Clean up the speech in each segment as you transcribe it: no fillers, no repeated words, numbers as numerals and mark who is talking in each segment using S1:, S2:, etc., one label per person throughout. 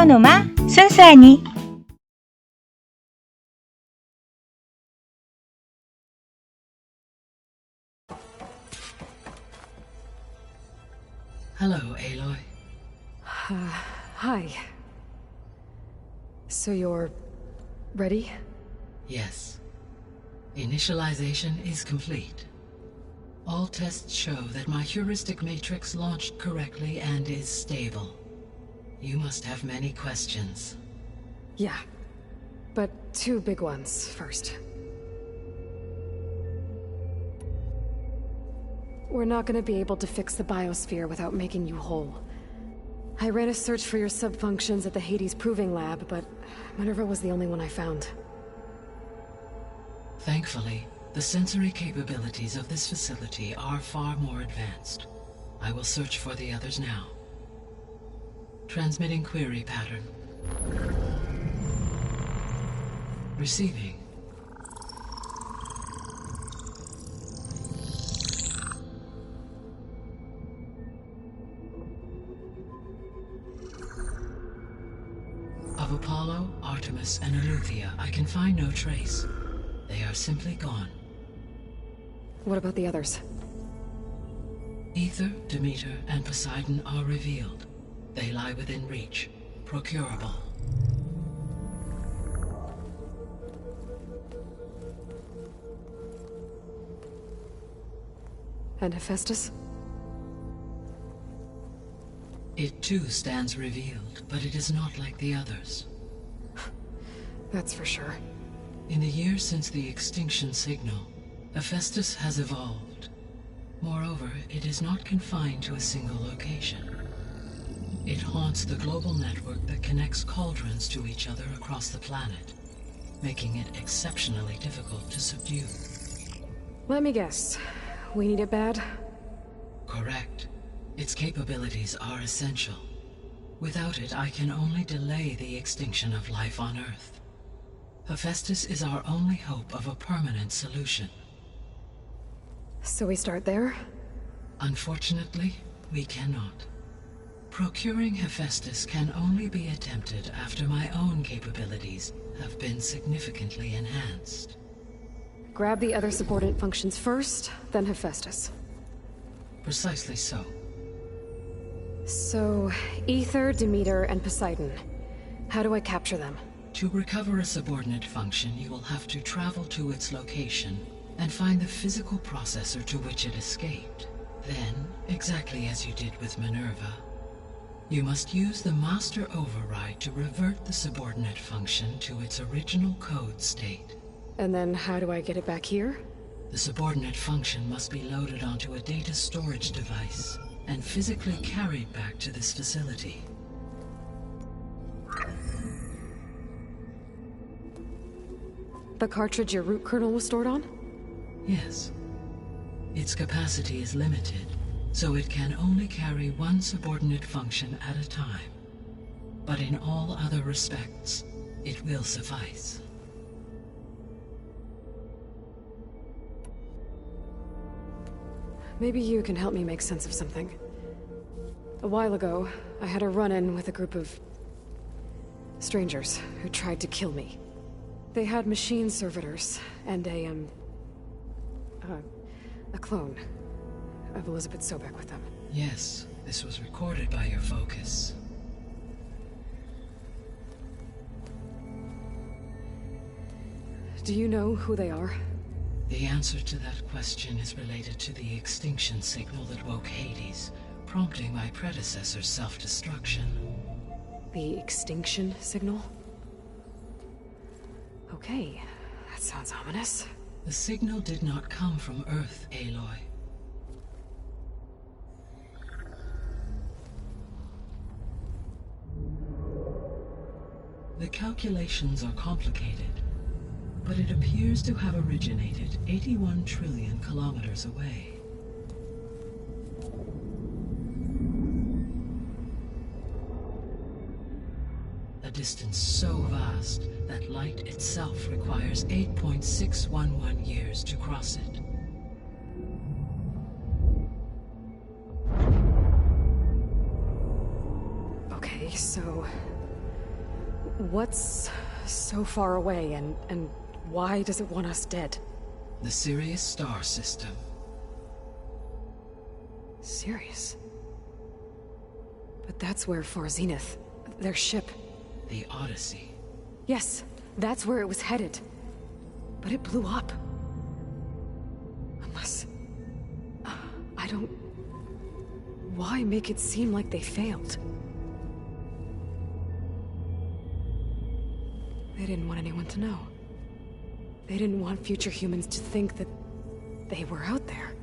S1: 샤노마 순수하니.
S2: Hello, Aloy.
S3: Hi. So you're ready?
S2: Yes. Initialization is complete. All tests show that my heuristic matrix launched correctly and is stable. You must have many questions.
S3: Yeah. But two big ones first. We're not gonna be able to fix the biosphere without making you whole. I ran a search for your subfunctions at the Hades Proving Lab, but Minerva was the only one I found.
S2: Thankfully, the sensory capabilities of this facility are far more advanced. I will search for the others now. Transmitting query pattern. Receiving. Of Apollo, Artemis, and Eleuthia, I can find no trace. They are simply gone.
S3: What about the others?
S2: Ether, Demeter, and Poseidon are revealed. They lie within reach, procurable.
S3: And Hephaestus?
S2: It too stands revealed, but it is not like the others.
S3: That's for sure.
S2: In the years since the extinction signal, Hephaestus has evolved. Moreover, it is not confined to a single location. It haunts the global network that connects cauldrons to each other across the planet, making it exceptionally difficult to subdue.
S3: Let me guess. We need it bad?
S2: Correct. Its capabilities are essential. Without it, I can only delay the extinction of life on Earth. Hephaestus is our only hope of a permanent solution.
S3: So we start there?
S2: Unfortunately, we cannot. Procuring Hephaestus can only be attempted after my own capabilities have been significantly enhanced.
S3: Grab the other subordinate functions first, then Hephaestus.
S2: Precisely so.
S3: So, Ether, Demeter, and Poseidon. How do I capture them?
S2: To recover a subordinate function, you will have to travel to its location and find the physical processor to which it escaped. Then, exactly as you did with Minerva, you must use the master override to revert the subordinate function to its original code state.
S3: And then how do I get it back here?
S2: The subordinate function must be loaded onto a data storage device and physically carried back to this facility.
S3: The cartridge your root kernel was stored on?
S2: Yes. Its capacity is limited, so it can only carry one subordinate function at a time. But in all other respects, it will suffice.
S3: Maybe you can help me make sense of something. A while ago, I had a run-in with a group of strangers who tried to kill me. They had machine servitors and a clone of Elizabeth Sobek with them.
S2: Yes, this was recorded by your focus.
S3: Do you know who they are?
S2: The answer to that question is related to the extinction signal that woke Hades, prompting my predecessor's self-destruction.
S3: The extinction signal? Okay, that sounds ominous.
S2: The signal did not come from Earth, Aloy. The calculations are complicated, but it appears to have originated 81 trillion kilometers away. A distance so vast that light itself requires 8.611 years to cross it.
S3: Okay, so What's so far away, and why does it want us dead?
S2: The Sirius star system.
S3: Sirius? But that's where Far Zenith, their ship...
S2: The Odyssey.
S3: Yes, that's where it was headed. But it blew up. Unless... I don't... Why make it seem like they failed? They didn't want anyone to know. They didn't want future humans to think that they were out there.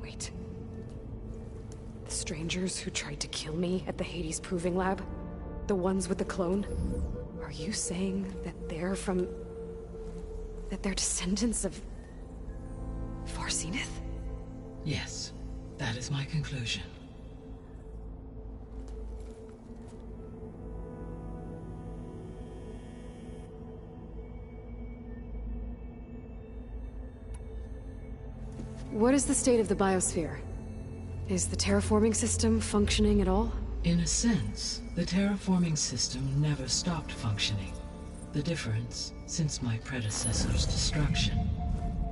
S3: Wait. The strangers who tried to kill me at the Hades Proving Lab? The ones with the clone? Are you saying that they're from... that they're descendants of... Far Zenith?
S2: Yes, that is my conclusion.
S3: What is the state of the biosphere? Is the terraforming system functioning at all?
S2: In a sense, the terraforming system never stopped functioning. The difference, since my predecessor's destruction,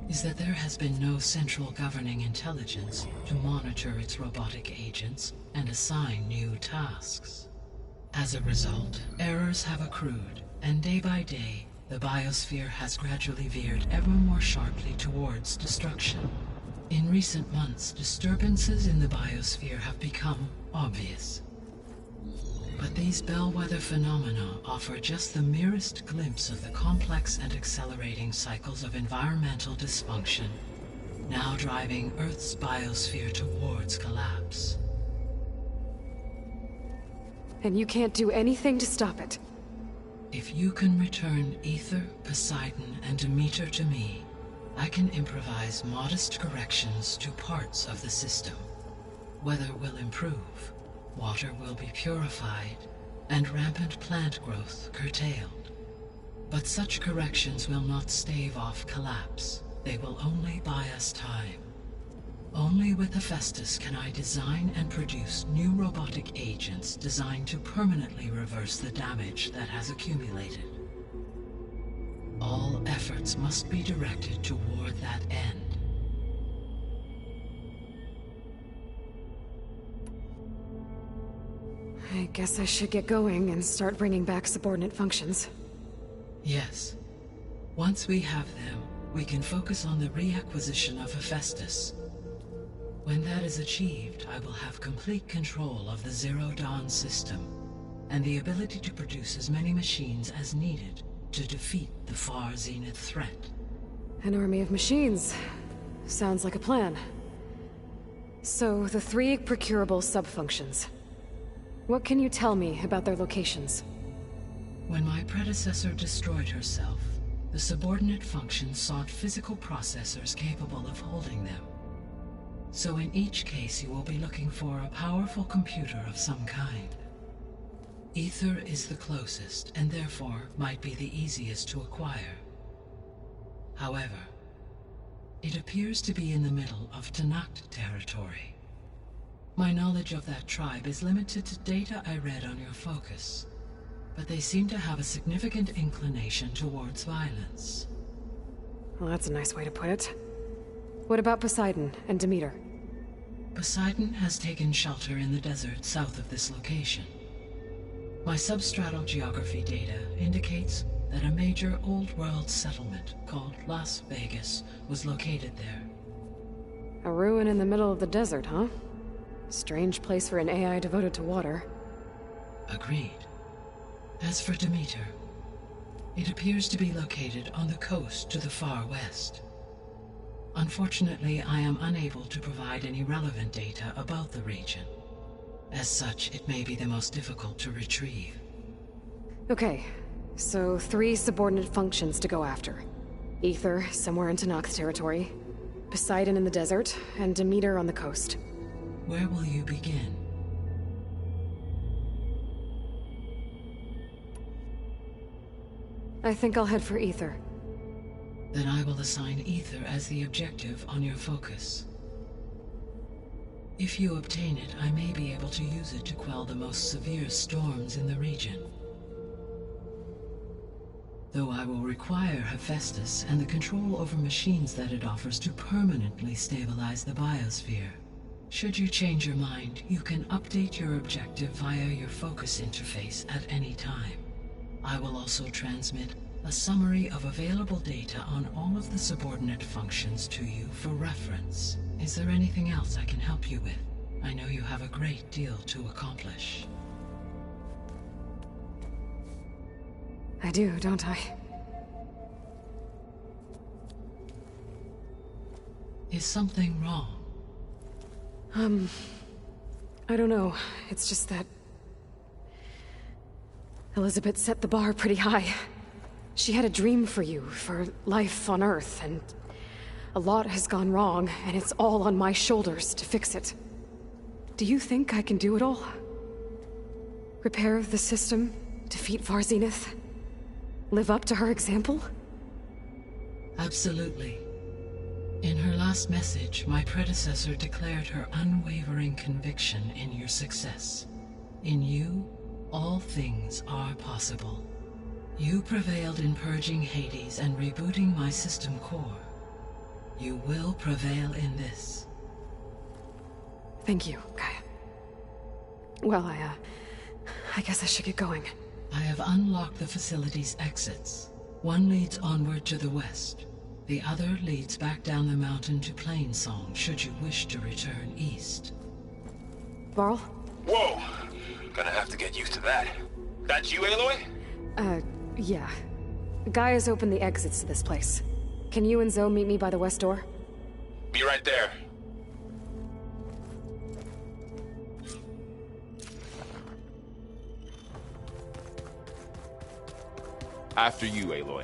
S2: is that there has been no central governing intelligence to monitor its robotic agents and assign new tasks. As a result, errors have accrued, and day by day, the biosphere has gradually veered ever more sharply towards destruction. In recent months, disturbances in the biosphere have become obvious. But these bellwether phenomena offer just the merest glimpse of the complex and accelerating cycles of environmental dysfunction, now driving Earth's biosphere towards collapse.
S3: And you can't do anything to stop it?
S2: If you can return Ether, Poseidon, and Demeter to me, I can improvise modest corrections to parts of the system. Weather will improve, water will be purified, and rampant plant growth curtailed. But such corrections will not stave off collapse. They will only buy us time. Only with Hephaestus can I design and produce new robotic agents designed to permanently reverse the damage that has accumulated. All efforts must be directed toward that end.
S3: I guess I should get going and start bringing back subordinate functions.
S2: Yes. Once we have them, we can focus on the reacquisition of Hephaestus. When that is achieved, I will have complete control of the Zero Dawn system, and the ability to produce as many machines as needed to defeat the Far Zenith threat.
S3: An army of machines. Sounds like a plan. So, the 3 procurable sub-functions. What can you tell me about their locations?
S2: When my predecessor destroyed herself, the subordinate functions sought physical processors capable of holding them. So in each case you will be looking for a powerful computer of some kind. Ether is the closest, and therefore might be the easiest to acquire. However, it appears to be in the middle of Tanakh territory. My knowledge of that tribe is limited to data I read on your focus, but they seem to have a significant inclination towards violence.
S3: Well, that's a nice way to put it. What about Poseidon and Demeter?
S2: Poseidon has taken shelter in the desert south of this location. My substratal geography data indicates that a major old-world settlement called Las Vegas was located there.
S3: A ruin in the middle of the desert, huh? Strange place for an AI devoted to water.
S2: Agreed. As for Demeter, it appears to be located on the coast to the far west. Unfortunately, I am unable to provide any relevant data about the region. As such, it may be the most difficult to retrieve.
S3: Okay, so 3 subordinate functions to go after. Ether, somewhere in Tanakh territory, Poseidon in the desert, and Demeter on the coast.
S2: Where will you begin?
S3: I think I'll head for Ether.
S2: Then I will assign Ether as the objective on your focus. If you obtain it, I may be able to use it to quell the most severe storms in the region. though I will require Hephaestus and the control over machines that it offers to permanently stabilize the biosphere. Should you change your mind, you can update your objective via your focus interface at any time. I will also transmit a summary of available data on all of the subordinate functions to you for reference. Is there anything else I can help you with? I know you have a great deal to accomplish.
S3: I do, don't I?
S2: Is something wrong?
S3: I don't know. It's just that Elizabeth set the bar pretty high. She had a dream for you, for life on Earth, and a lot has gone wrong, and it's all on my shoulders to fix it. Do you think I can do it all? Repair the system, defeat Varzenith, live up to her example?
S2: Absolutely. In her last message, my predecessor declared her unwavering conviction in your success. In you, all things are possible. You prevailed in purging Hades and rebooting my system core. You will prevail in this.
S3: Thank you, Gaia. Well, I guess I should get going.
S2: I have unlocked the facility's exits. One leads onward to the west. The other leads back down the mountain to Plainsong, should you wish to return east.
S3: Varl?
S1: Whoa! Gonna have to get used to that. That's you, Aloy?
S3: Yeah. Gaia's opened the exits to this place. Can you and Zoe meet me by the west door?
S1: Be right there. After you, Aloy.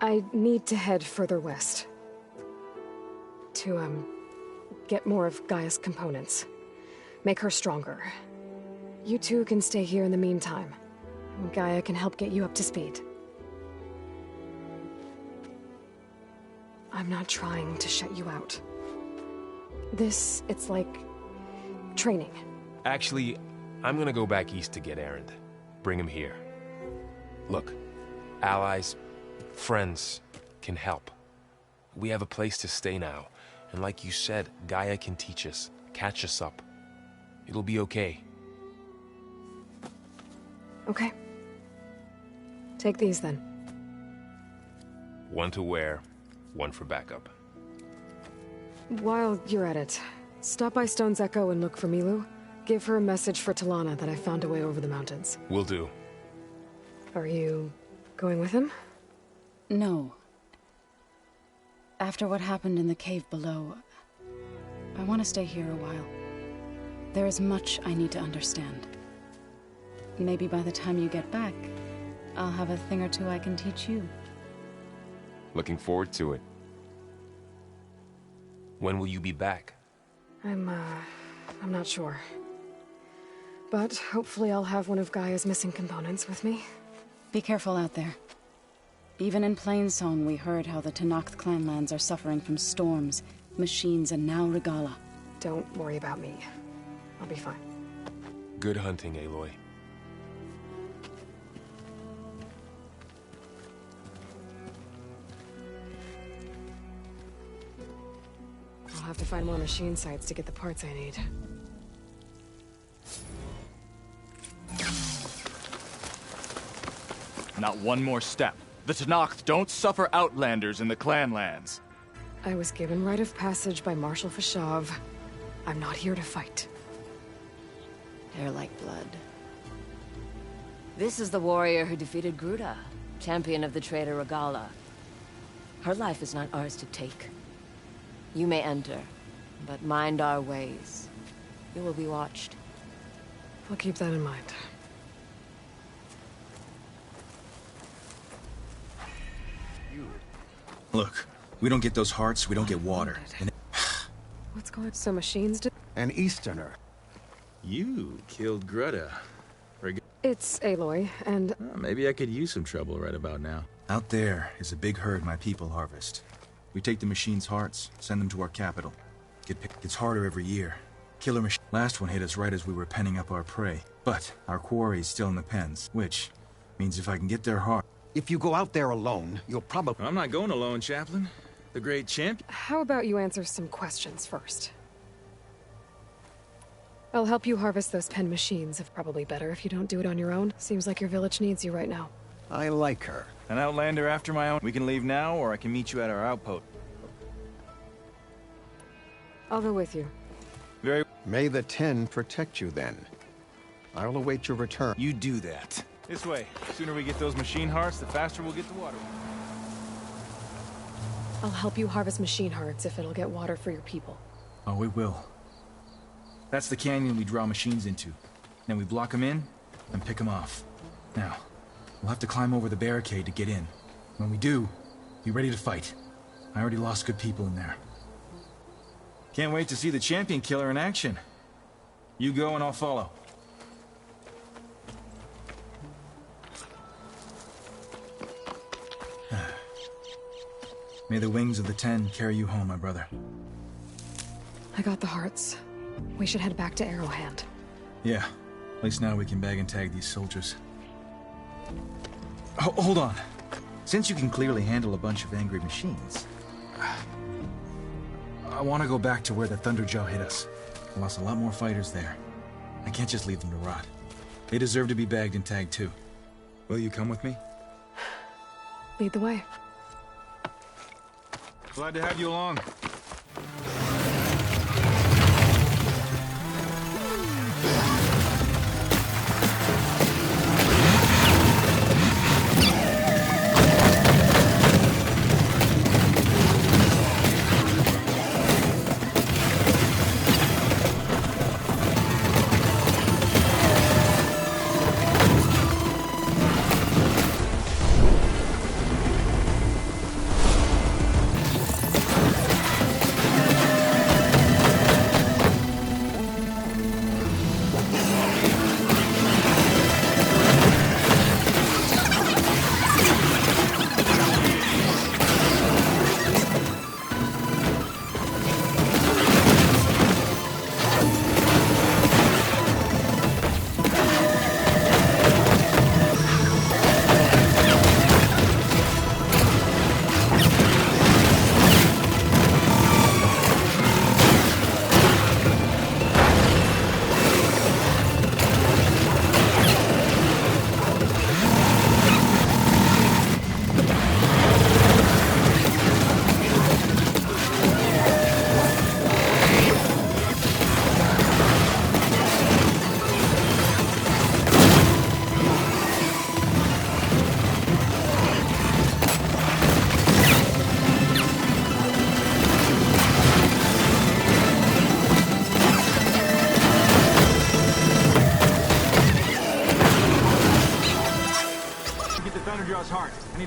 S3: I need to head further west. To, get more of Gaia's components. Make her stronger. You two can stay here in the meantime. Gaia can help get you up to speed. I'm not trying to shut you out. It's like training.
S4: Actually, I'm gonna go back east to get Erend. Bring him here. Look, allies, friends can help. We have a place to stay now, and like you said, Gaia can teach us, catch us up. It'll be okay.
S3: Okay. Take these then.
S4: One to wear, one for backup.
S3: While you're at it, stop by Stone's Echo and look for Milu. Give her a message for Talana that I found a way over the mountains.
S4: Will do.
S3: Are you going with him?
S5: No. After what happened in the cave below, I want to stay here a while. There is much I need to understand. Maybe by the time you get back, I'll have a thing or two I can teach you.
S4: Looking forward to it. When will you be back?
S3: I'm not sure. But hopefully I'll have one of Gaia's missing components with me.
S5: Be careful out there. Even in Plainsong, we heard how the Tenakth clanlands are suffering from storms, machines, and now Regala.
S3: Don't worry about me. I'll be fine.
S4: Good hunting, Aloy.
S3: I'll have to find more machine sites to get the parts I need.
S6: Not one more step. The Tenakth don't suffer outlanders in the clanlands.
S3: I was given rite of passage by Marshal Fashav. I'm not here to fight.
S7: They're like blood. This is the warrior who defeated Gruda, champion of the traitor Regala. Her life is not ours to take. You may enter, but mind our ways. You will be watched.
S3: I'll keep that in mind.
S8: Look, we don't get those hearts, we don't get water. And
S3: What's going on? So machines did?
S9: An Easterner. You killed Greta.
S3: It's Aloy, and
S9: Maybe I could use some trouble right about now.
S8: Out there is a big herd my people harvest. We take the machine's hearts, send them to our capital. Gets harder every year. Killer machine. Last one hit us right as we were penning up our prey. But our quarry is still in the pens, which means if I can get their heart...
S9: If you go out there alone, you'll probably...
S8: I'm not going alone, Chaplain. The great champ...
S3: How about you answer some questions first? I'll help you harvest those pen machines. If probably better if you don't do it on your own. Seems like your village needs you right now.
S9: I like her.
S6: An outlander after my own. We can leave now, or I can meet you at our outpost.
S3: I'll go with you.
S6: Very...
S9: May the 10 protect you then. I'll await your return.
S6: You do that. This way. The sooner we get those machine hearts, the faster we'll get the water.
S3: I'll help you harvest machine hearts if it'll get water for your people.
S8: Oh, it will. That's the canyon we draw machines into. Then we block them in, and pick them off. Now, we'll have to climb over the barricade to get in. When we do, be ready to fight. I already lost good people in there. Can't wait to see the champion killer in action. You go and I'll follow. May the wings of the 10 carry you home, my brother.
S3: I got the hearts. We should head back to Arrowhand.
S8: Yeah. At least now we can bag and tag these soldiers. Hold on. Since you can clearly handle a bunch of angry machines, I want to go back to where the Thunderjaw hit us. I lost a lot more fighters there. I can't just leave them to rot. They deserve to be bagged and tagged too. Will you come with me?
S3: Lead the way.
S8: Glad to have you along.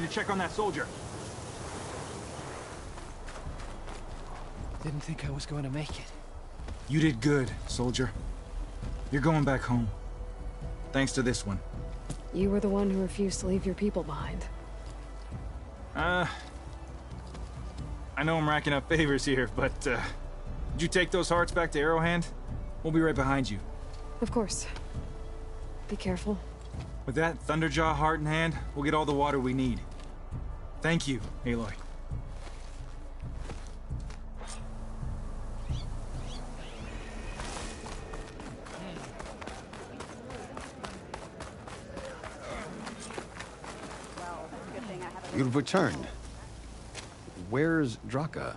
S6: Check on that soldier.
S10: Didn't think I was going to make it.
S8: You did good, soldier. You're going back home. Thanks to this one.
S3: You were the one who refused to leave your people behind.
S8: I know I'm racking up favors here, but, did you take those hearts back to Arrowhand? We'll be right behind you.
S3: Of course. Be careful.
S8: With that Thunderjaw heart in hand, we'll get all the water we need. Thank you, Aloy.
S9: You've returned. Where's Draka?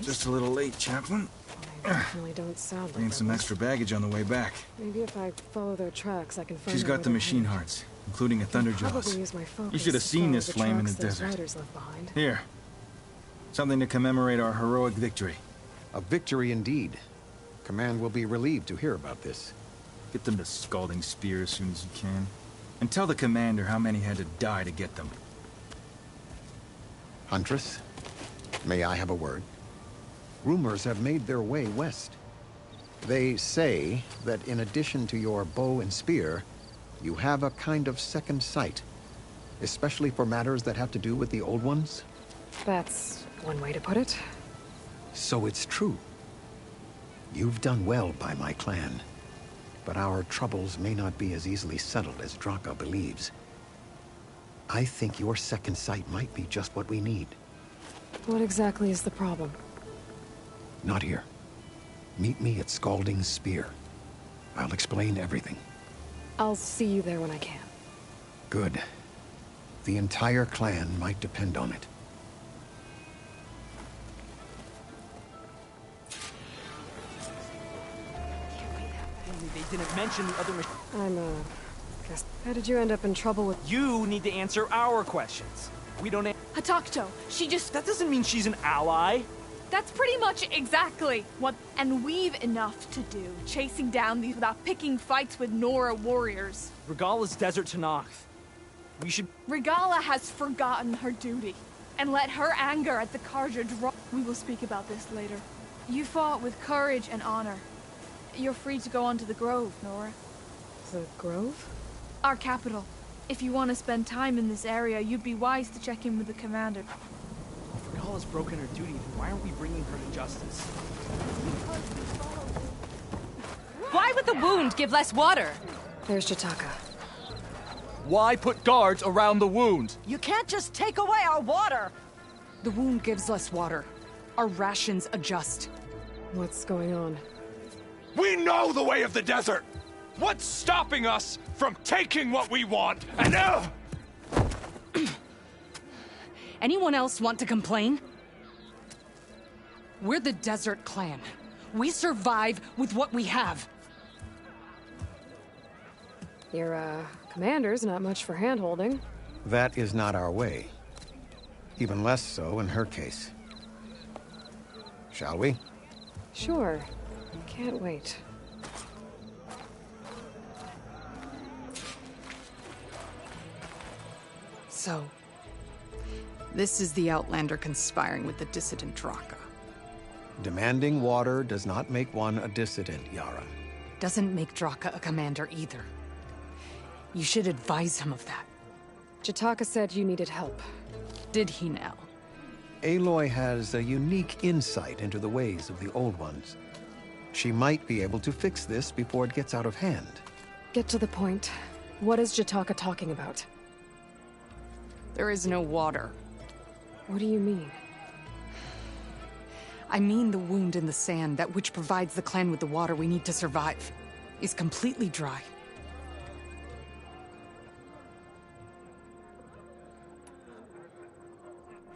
S8: Just a little late, Chaplain.
S3: I definitely don't sound like
S8: Bringing some
S3: rebels.
S8: extra baggage on the way back.
S3: Maybe if I follow their tracks, I can find
S8: She's
S3: out
S8: got
S3: where
S8: the
S3: they're
S8: machine
S3: headed.
S8: hearts, including a
S3: Probably
S8: Thunderjaws.
S3: use my focus
S8: You should have
S3: to
S8: seen
S3: follow
S8: this
S3: the
S8: flame in the
S3: tracks those
S8: desert.
S3: riders left behind.
S8: Here. Something to commemorate our heroic victory.
S9: A victory indeed. Command will be relieved to hear about this.
S8: Get them to Scalding Spear as soon as you can. And tell the commander how many had to die to get them.
S9: Huntress, may I have a word? Rumors have made their way west. They say that in addition to your bow and spear, you have a kind of second sight. Especially for matters that have to do with the old ones?
S3: That's one way to put it.
S9: So it's true. You've done well by my clan. But our troubles may not be as easily settled as Draka believes. I think your second sight might be just what we need.
S3: What exactly is the problem?
S9: Not here. Meet me at Scalding's Spear. I'll explain everything.
S3: I'll see you there when I can.
S9: Good. The entire clan might depend on it.
S10: They didn't mention the other machine.
S3: Guess. How did you end up in trouble with...
S10: You need to answer our questions. We don't...
S11: Hatakto, she just...
S10: That doesn't mean she's an ally.
S11: That's pretty much exactly what... And we've enough to do, chasing down these without picking fights with Nora warriors.
S10: Regala's desert Tanakh. We should...
S11: Regala has forgotten her duty, and let her anger at the Carja draw... We will speak about this later. You fought with courage and honor. You're free to go on to the Grove, Nora.
S3: The Grove?
S11: Our capital. If you want to spend time in this area, you'd be wise to check in with the commander.
S10: If Regala's broken her duty, then why aren't we bringing her to justice?
S12: Why would the wound give less water?
S3: There's Jataka.
S6: Why put guards around the wound?
S12: You can't just take away our water!
S13: The wound gives less water. Our rations adjust.
S3: What's going on?
S4: We know the way of the desert! What's stopping us from taking what we want and...
S13: Anyone else want to complain? We're the Desert Clan. We survive with what we have.
S3: Your, commander's not much for hand-holding.
S9: That is not our way. Even less so in her case. Shall we?
S3: Sure. Can't wait.
S13: So, this is the Outlander conspiring with the dissident Draka.
S9: Demanding water does not make one a dissident, Yara.
S13: Doesn't make Draka a commander either. You should advise him of that.
S3: Jataka said you needed help.
S13: Did he now?
S9: Aloy has a unique insight into the ways of the Old Ones. She might be able to fix this before it gets out of hand.
S3: Get to the point. What is Jataka talking about?
S13: There is no water.
S3: What do you mean?
S13: I mean the wound in the sand, that which provides the clan with the water we need to survive, is completely dry.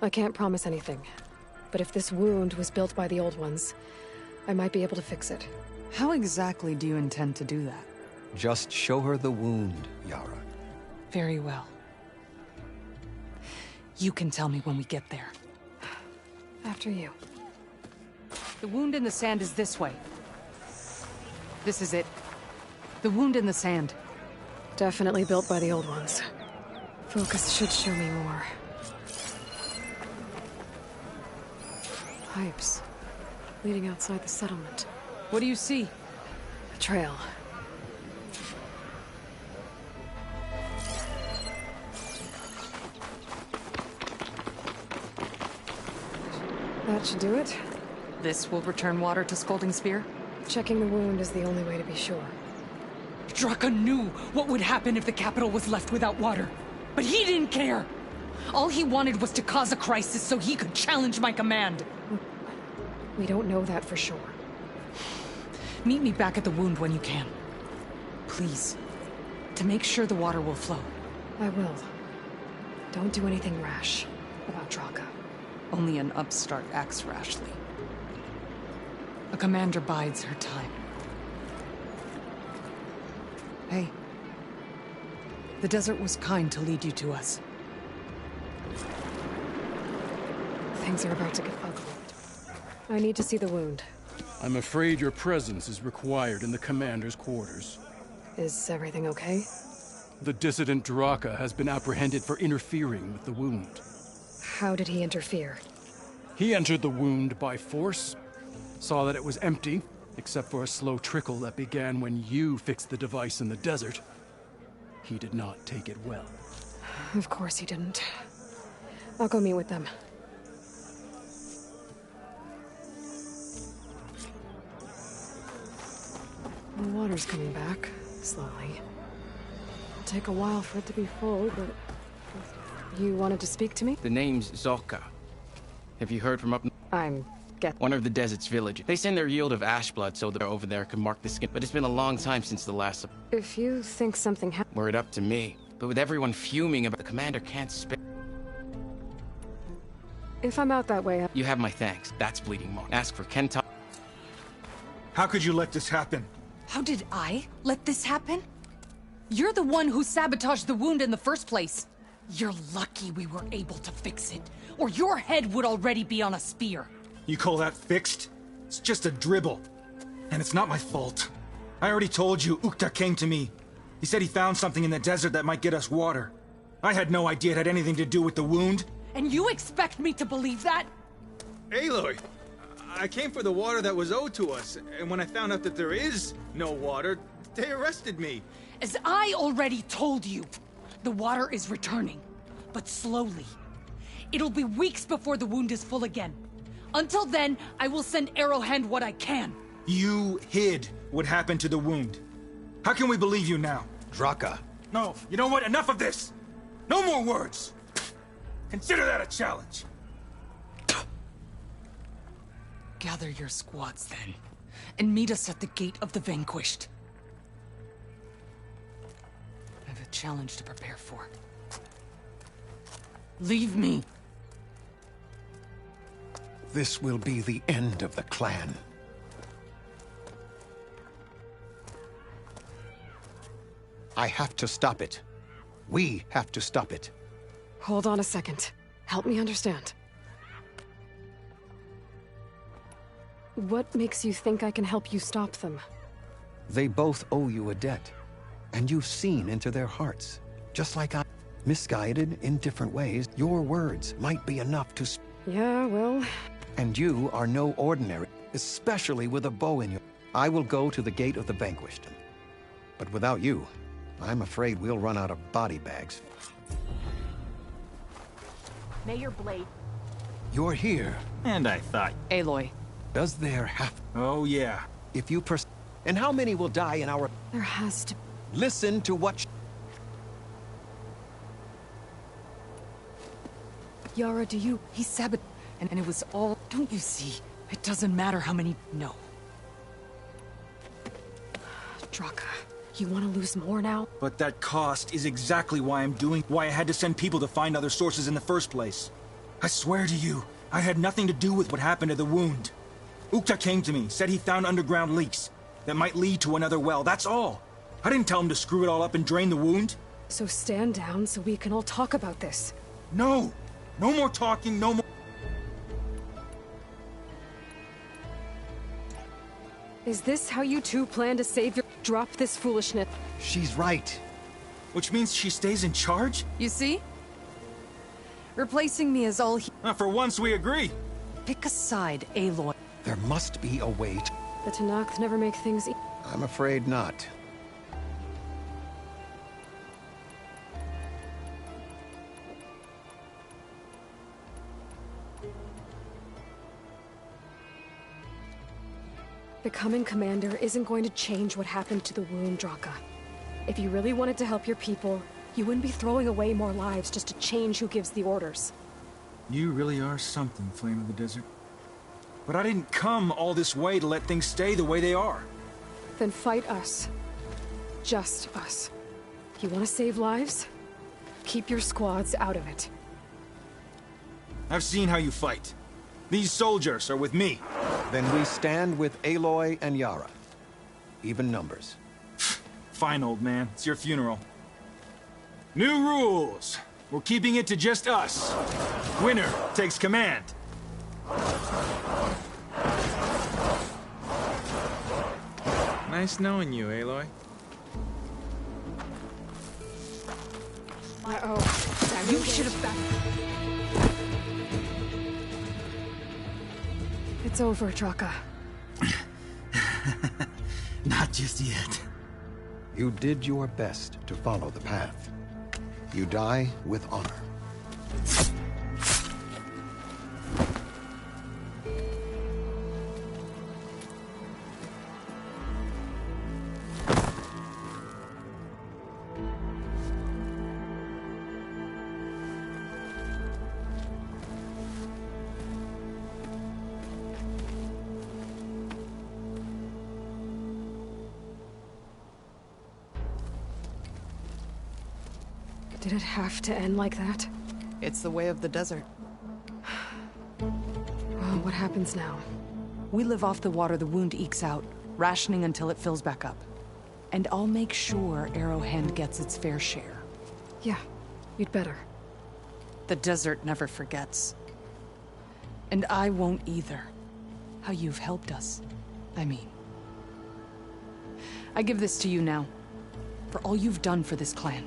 S3: I can't promise anything. But if this wound was built by the Old Ones, I might be able to fix it.
S13: How exactly do you intend to do that?
S9: Just show her the wound, Yara.
S13: Very well. You can tell me when we get there.
S3: After you.
S13: The wound in the sand is this way. This is it. The wound in the sand.
S3: Definitely built by the Old Ones. Focus should show me more. Pipes. Leading outside the settlement.
S13: What do you see?
S3: A trail. That should do it.
S13: This will return water to Scalding Spear?
S3: Checking the wound is the only way to be sure.
S13: Draka knew what would happen if the capital was left without water. But he didn't care! All he wanted was to cause a crisis so he could challenge my command.
S3: We don't know that for sure.
S13: Meet me back at the wound when you can. Please. To make sure the water will flow.
S3: I will. Don't do anything rash about Draka.
S13: Only an upstart acts rashly. A commander bides her time. Hey. The desert was kind to lead you to us.
S3: Things are about to get ugly. I need to see the wound.
S14: I'm afraid your presence is required in the commander's quarters.
S3: Is everything okay?
S14: The dissident Draka has been apprehended for interfering with the wound.
S3: How did he interfere?
S14: He entered the wound by force, saw that it was empty, except for a slow trickle that began when you fixed the device in the desert. He did not take it well.
S3: Of course he didn't. I'll go meet with them. The water's coming back, slowly. It'll take a while for it to be full, but... You wanted to speak to me?
S10: The name's Zoka. Have you heard from up... One of the desert's village. They send their yield of ash blood so they're over there can mark the skin. But it's been a long time since the last...
S3: If you think something happened...
S10: Were it up to me. But with everyone fuming about the commander can't spare...
S3: If I'm out that way...
S10: You have my thanks. That's bleeding more. Ask for Kenta...
S8: How could you let this happen?
S13: How did I let this happen? You're the one who sabotaged the wound in the first place. You're lucky we were able to fix it, or your head would already be on a spear.
S8: You call that fixed? It's just a dribble. And it's not my fault. I already told you, Ukta came to me. He said he found something in the desert that might get us water. I had no idea it had anything to do with the wound.
S13: And you expect me to believe that?
S15: Aloy, I came for the water that was owed to us, and when I found out that there is no water, they arrested me.
S13: As I already told you, the water is returning, but slowly. It'll be weeks before the wound is full again. Until then, I will send Arrowhand what I can.
S8: You hid what happened to the wound. How can we believe you now?
S9: Draka.
S8: No, you know what? Enough of this! No more words! Consider that a challenge.
S13: Gather your squads then, and meet us at the Gate of the Vanquished. I have a challenge to prepare for. Leave me.
S9: This will be the end of the clan. I have to stop it. We have to stop it.
S3: Hold on a second. Help me understand. What makes you think I can help you stop them?
S9: They both owe you a debt. And you've seen into their hearts. Just like I... Misguided in different ways, your words might be enough to...
S3: Yeah, well...
S9: And you are no ordinary, especially with a bow in your... I will go to the Gate of the Vanquished. But without you, I'm afraid we'll run out of body bags.
S12: Mayor Blade.
S9: You're here.
S8: And I thought...
S13: Aloy.
S9: Does there have...
S8: Oh, yeah.
S9: If you And how many will die in our...
S3: There has to...
S9: Listen to what...
S3: Yara, do you...
S13: He sabotaged... And it was all... Don't you see? It doesn't matter how many... No.
S3: Draka, you want to lose more now?
S8: But that cost is exactly why why I had to send people to find other sources in the first place. I swear to you, I had nothing to do with what happened to the wound. Ukta came to me, said he found underground leaks that might lead to another well, that's all. I didn't tell him to screw it all up and drain the wound.
S3: So stand down so we can all talk about this.
S8: No! No more talking, no more...
S3: Is this how you two plan to save your... Drop this foolishness.
S9: She's right.
S8: Which means she stays in charge?
S13: You see? Replacing me is all he...
S8: For once we agree.
S13: Pick a side, Aloy.
S9: There must be a way to...
S3: The Tanakh never make things easy.
S9: I'm afraid not.
S3: Becoming commander isn't going to change what happened to the wound, Draka. If you really wanted to help your people, you wouldn't be throwing away more lives just to change who gives the orders.
S8: You really are something, Flame of the Desert. But I didn't come all this way to let things stay the way they are.
S3: Then fight us. Just us. You want to save lives? Keep your squads out of it.
S8: I've seen how you fight. These soldiers are with me.
S9: Then we stand with Aloy and Yara. Even numbers.
S8: Fine, old man. It's your funeral. New rules. We're keeping it to just us. Winner takes command.
S15: Nice knowing you, Aloy.
S3: Uh-oh.
S13: You should have...
S3: It's over, Draka.
S8: Not just yet.
S9: You did your best to follow the path. You die with honor.
S3: Did it have to end like that?
S16: It's the way of the desert.
S3: Well, what happens now?
S13: We live off the water the wound ekes out, rationing until it fills back up. And I'll make sure Arrowhand gets its fair share.
S3: Yeah, you'd better.
S13: The desert never forgets. And I won't either. How you've helped us, I mean. I give this to you now, for all you've done for this clan.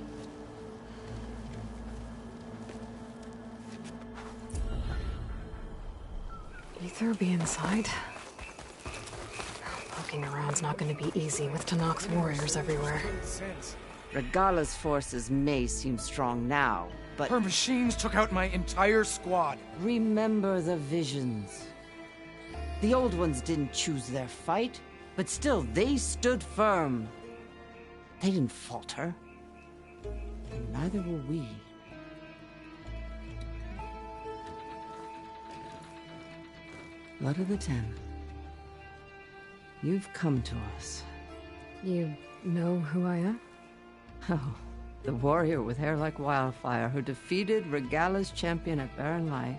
S3: Ether be inside? Poking around's not gonna be easy with Tanak's warriors everywhere.
S17: Regala's forces may seem strong now, but...
S18: Her machines took out my entire squad.
S17: Remember the visions. The old ones didn't choose their fight, but still, they stood firm. They didn't falter. And neither will we. Blood of the Ten. You've come to us.
S3: You know who I am?
S17: Oh, the warrior with hair like wildfire who defeated Regala's champion at Barren Light.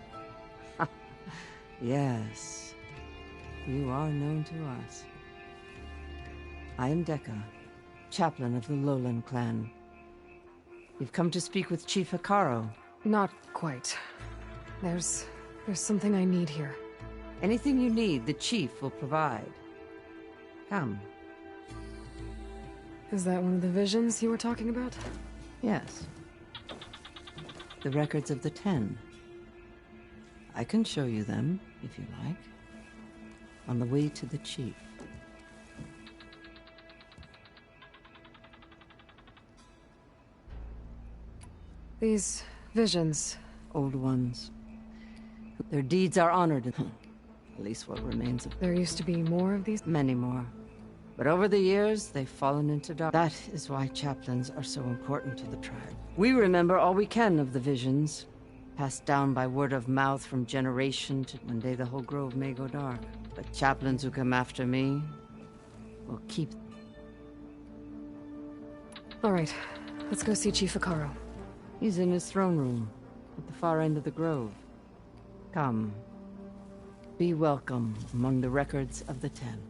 S17: Yes, you are known to us. I am Dekka, chaplain of the Lowland clan. You've come to speak with Chief Hikaru.
S3: Not quite. There's something I need here.
S17: Anything you need, the chief will provide. Come.
S3: Is that one of the visions you were talking about?
S17: Yes. The records of the 10. I can show you them, if you like. On the way to the chief.
S3: These visions.
S17: Old ones. Their deeds are honored. At least what remains of them.
S3: There used to be more of these?
S17: Many more. But over the years, they've fallen into dark. That is why chaplains are so important to the tribe. We remember all we can of the visions, passed down by word of mouth from generation to one day the whole grove may go dark. But chaplains who come after me will keep...
S3: All right, let's go see Chief Hikaru.
S17: He's in his throne room, at the far end of the grove. Come. Be welcome among the records of the 10.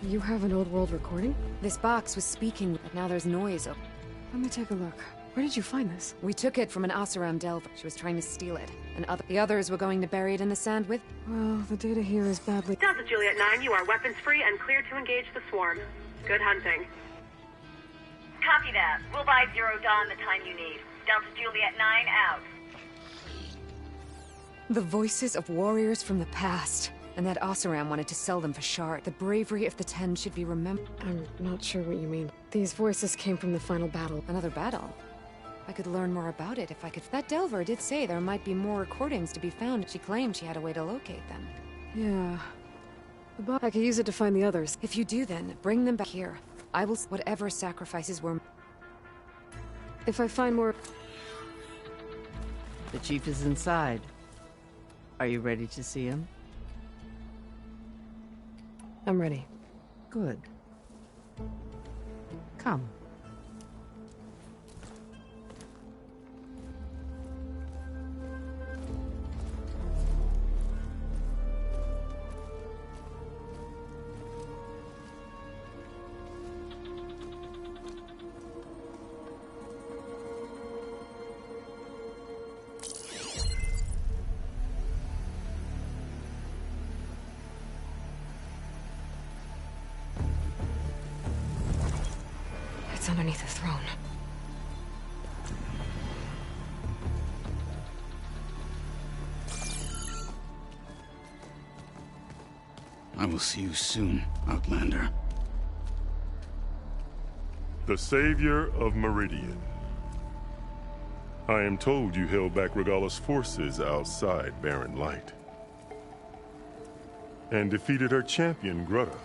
S3: You have an old world recording?
S19: This box was speaking, but now there's noise.
S3: Let me take a look. Where did you find this?
S19: We took it from an Oseram delver. She was trying to steal it. And the others were going to bury it in the sand with...
S3: Well, the data here is badly...
S20: Delta Juliet 9, you are weapons-free and cleared to engage the swarm. Good hunting.
S21: Copy that. We'll buy Zero Dawn the time you need. Delta Juliet 9 out.
S19: The voices of warriors from the past. And that Oseram wanted to sell them for shard. The bravery of the 10 should be remembered.
S3: I'm not sure what you mean. These voices came from the final battle.
S19: Another battle? I could learn more about it if I could... That Delver did say there might be more recordings to be found. She claimed she had a way to locate them.
S3: Yeah. But I could use it to find the others.
S19: If you do then, bring them back here. I will... Whatever sacrifices were...
S3: If I find more...
S17: The chief is inside. Are you ready to see him?
S3: I'm ready.
S17: Good. Come.
S3: It's underneath the throne.
S22: I will see you soon, Outlander.
S2: The savior of Meridian. I am told you held back Regalla's forces outside Barren Light. And defeated her champion, Grutta,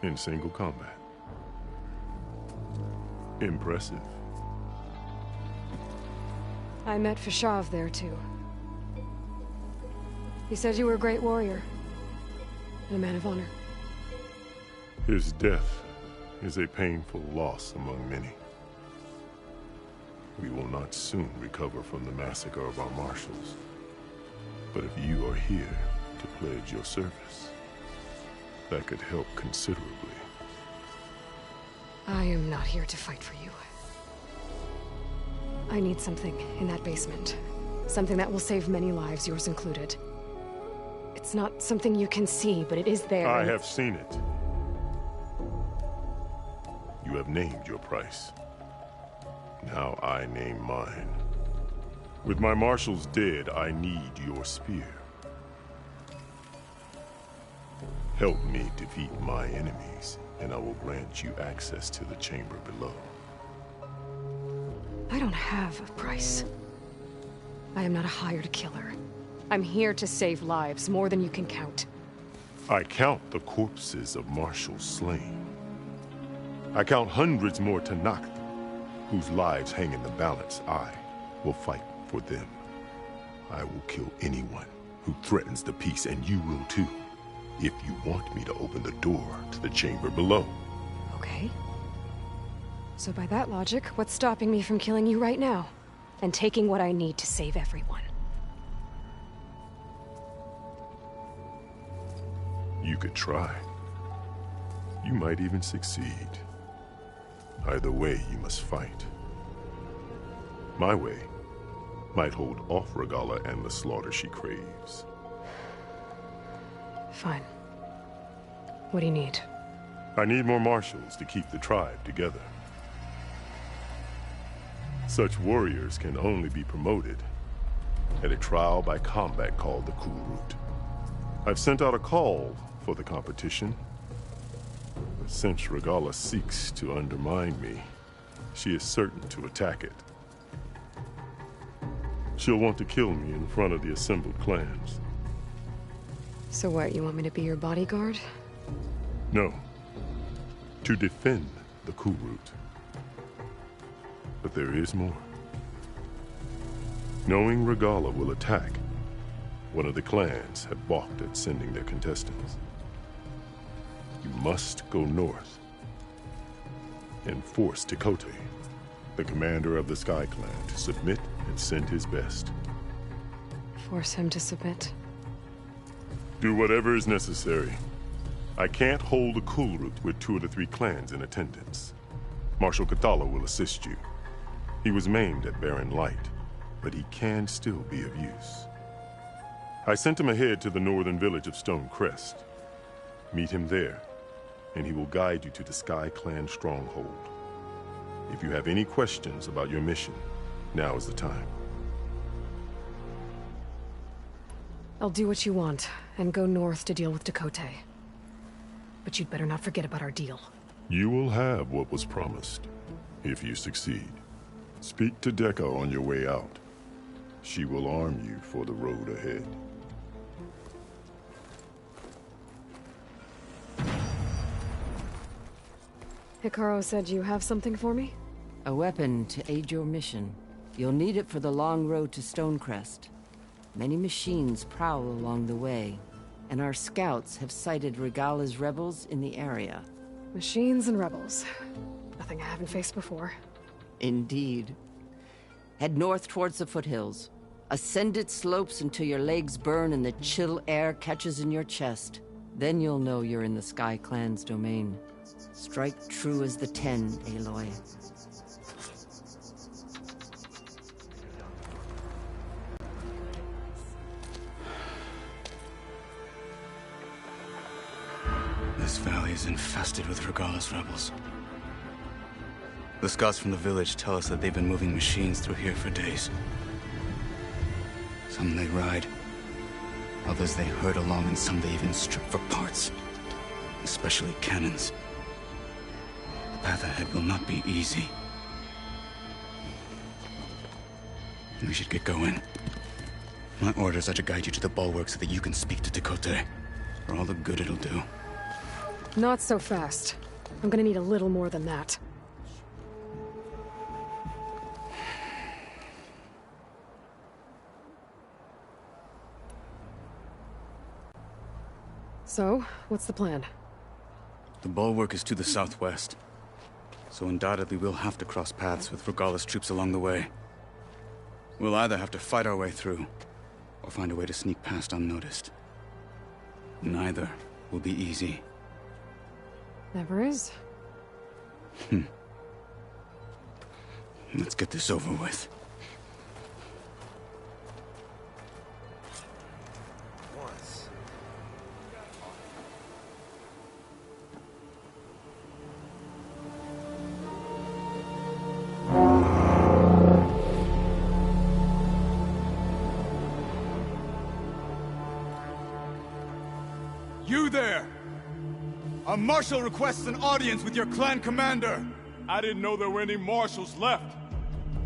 S2: in single combat. Impressive.
S3: I met Fashav there, too. He said you were a great warrior. And a man of honor.
S2: His death is a painful loss among many. We will not soon recover from the massacre of our marshals. But if you are here to pledge your service, that could help considerably.
S3: I am not here to fight for you. I need something in that basement. Something that will save many lives, yours included. It's not something you can see, but it is there.
S2: I have seen it. You have named your price. Now I name mine. With my marshals dead, I need your spear. Help me defeat my enemies, and I will grant you access to the chamber below.
S3: I don't have a price. I am not a hired killer. I'm here to save lives, more than you can count.
S2: I count the corpses of marshals slain. I count hundreds more Tanakh, whose lives hang in the balance. I will fight for them. I will kill anyone who threatens the peace, and you will too, if you want me to open the door to the chamber below.
S3: Okay. So by that logic, what's stopping me from killing you right now? And taking what I need to save everyone?
S2: You could try. You might even succeed. Either way, you must fight. My way might hold off Regalla and the slaughter she craves.
S3: Fine. What do you need?
S2: I need more marshals to keep the tribe together. Such warriors can only be promoted at a trial by combat called the Cool Route. I've sent out a call for the competition. But since Regalla seeks to undermine me, she is certain to attack it. She'll want to kill me in front of the assembled clans.
S3: So what, you want me to be your bodyguard?
S2: No. To defend the Cool Route. But there is more. Knowing Regalla will attack, one of the clans had balked at sending their contestants. You must go north and force Tekote, the commander of the Sky Clan, to submit and send his best.
S3: Force him to submit?
S2: Do whatever is necessary. I can't hold the Cool Route with 2 of the 3 clans in attendance. Marshal Kathala will assist you. He was maimed at Barren Light, but he can still be of use. I sent him ahead to the northern village of Stone Crest. Meet him there, and he will guide you to the Sky Clan stronghold. If you have any questions about your mission, now is the time.
S3: I'll do what you want, and go north to deal with Tekote. But you'd better not forget about our deal.
S2: You will have what was promised, if you succeed. Speak to Dekka on your way out. She will arm you for the road ahead.
S3: Hikaru said you have something for me?
S17: A weapon to aid your mission. You'll need it for the long road to Stonecrest. Many machines prowl along the way, and our scouts have sighted Regalla's rebels in the area.
S3: Machines and rebels. Nothing I haven't faced before.
S17: Indeed. Head north towards the foothills. Ascend its slopes until your legs burn and the chill air catches in your chest. Then you'll know you're in the Sky Clan's domain. Strike true as the 10, Aloy.
S6: This valley is infested with Regalla's rebels. The scouts from the village tell us that they've been moving machines through here for days. Some they ride, others they herd along, and some they even strip for parts. Especially cannons. path ahead will not be easy. We should get going. My orders are to guide you to the bulwark so that you can speak to Tekote. For all the good it'll do.
S3: Not so fast. I'm gonna need a little more than that. So, what's the plan?
S6: The bulwark is to the southwest. So undoubtedly we'll have to cross paths with Regala's troops along the way. We'll either have to fight our way through, or find a way to sneak past unnoticed. Neither will be easy.
S3: Never is.
S6: Let's get this over with.
S1: You there! A marshal requests an audience with your clan commander.
S22: I didn't know there were any marshals left.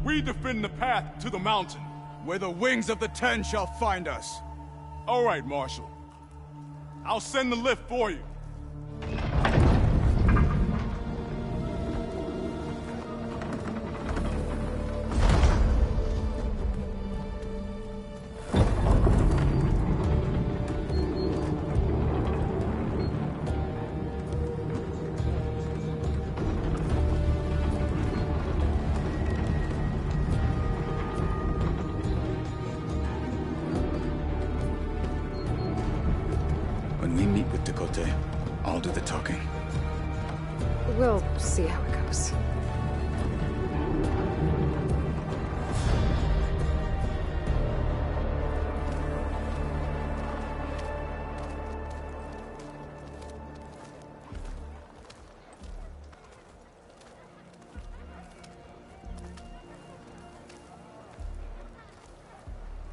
S22: We defend the path to the mountain.
S1: Where the wings of the Ten shall find us.
S22: All right, Marshal. I'll send the lift for you.
S6: When we meet with Tekote, I'll do the talking.
S3: We'll see how it goes.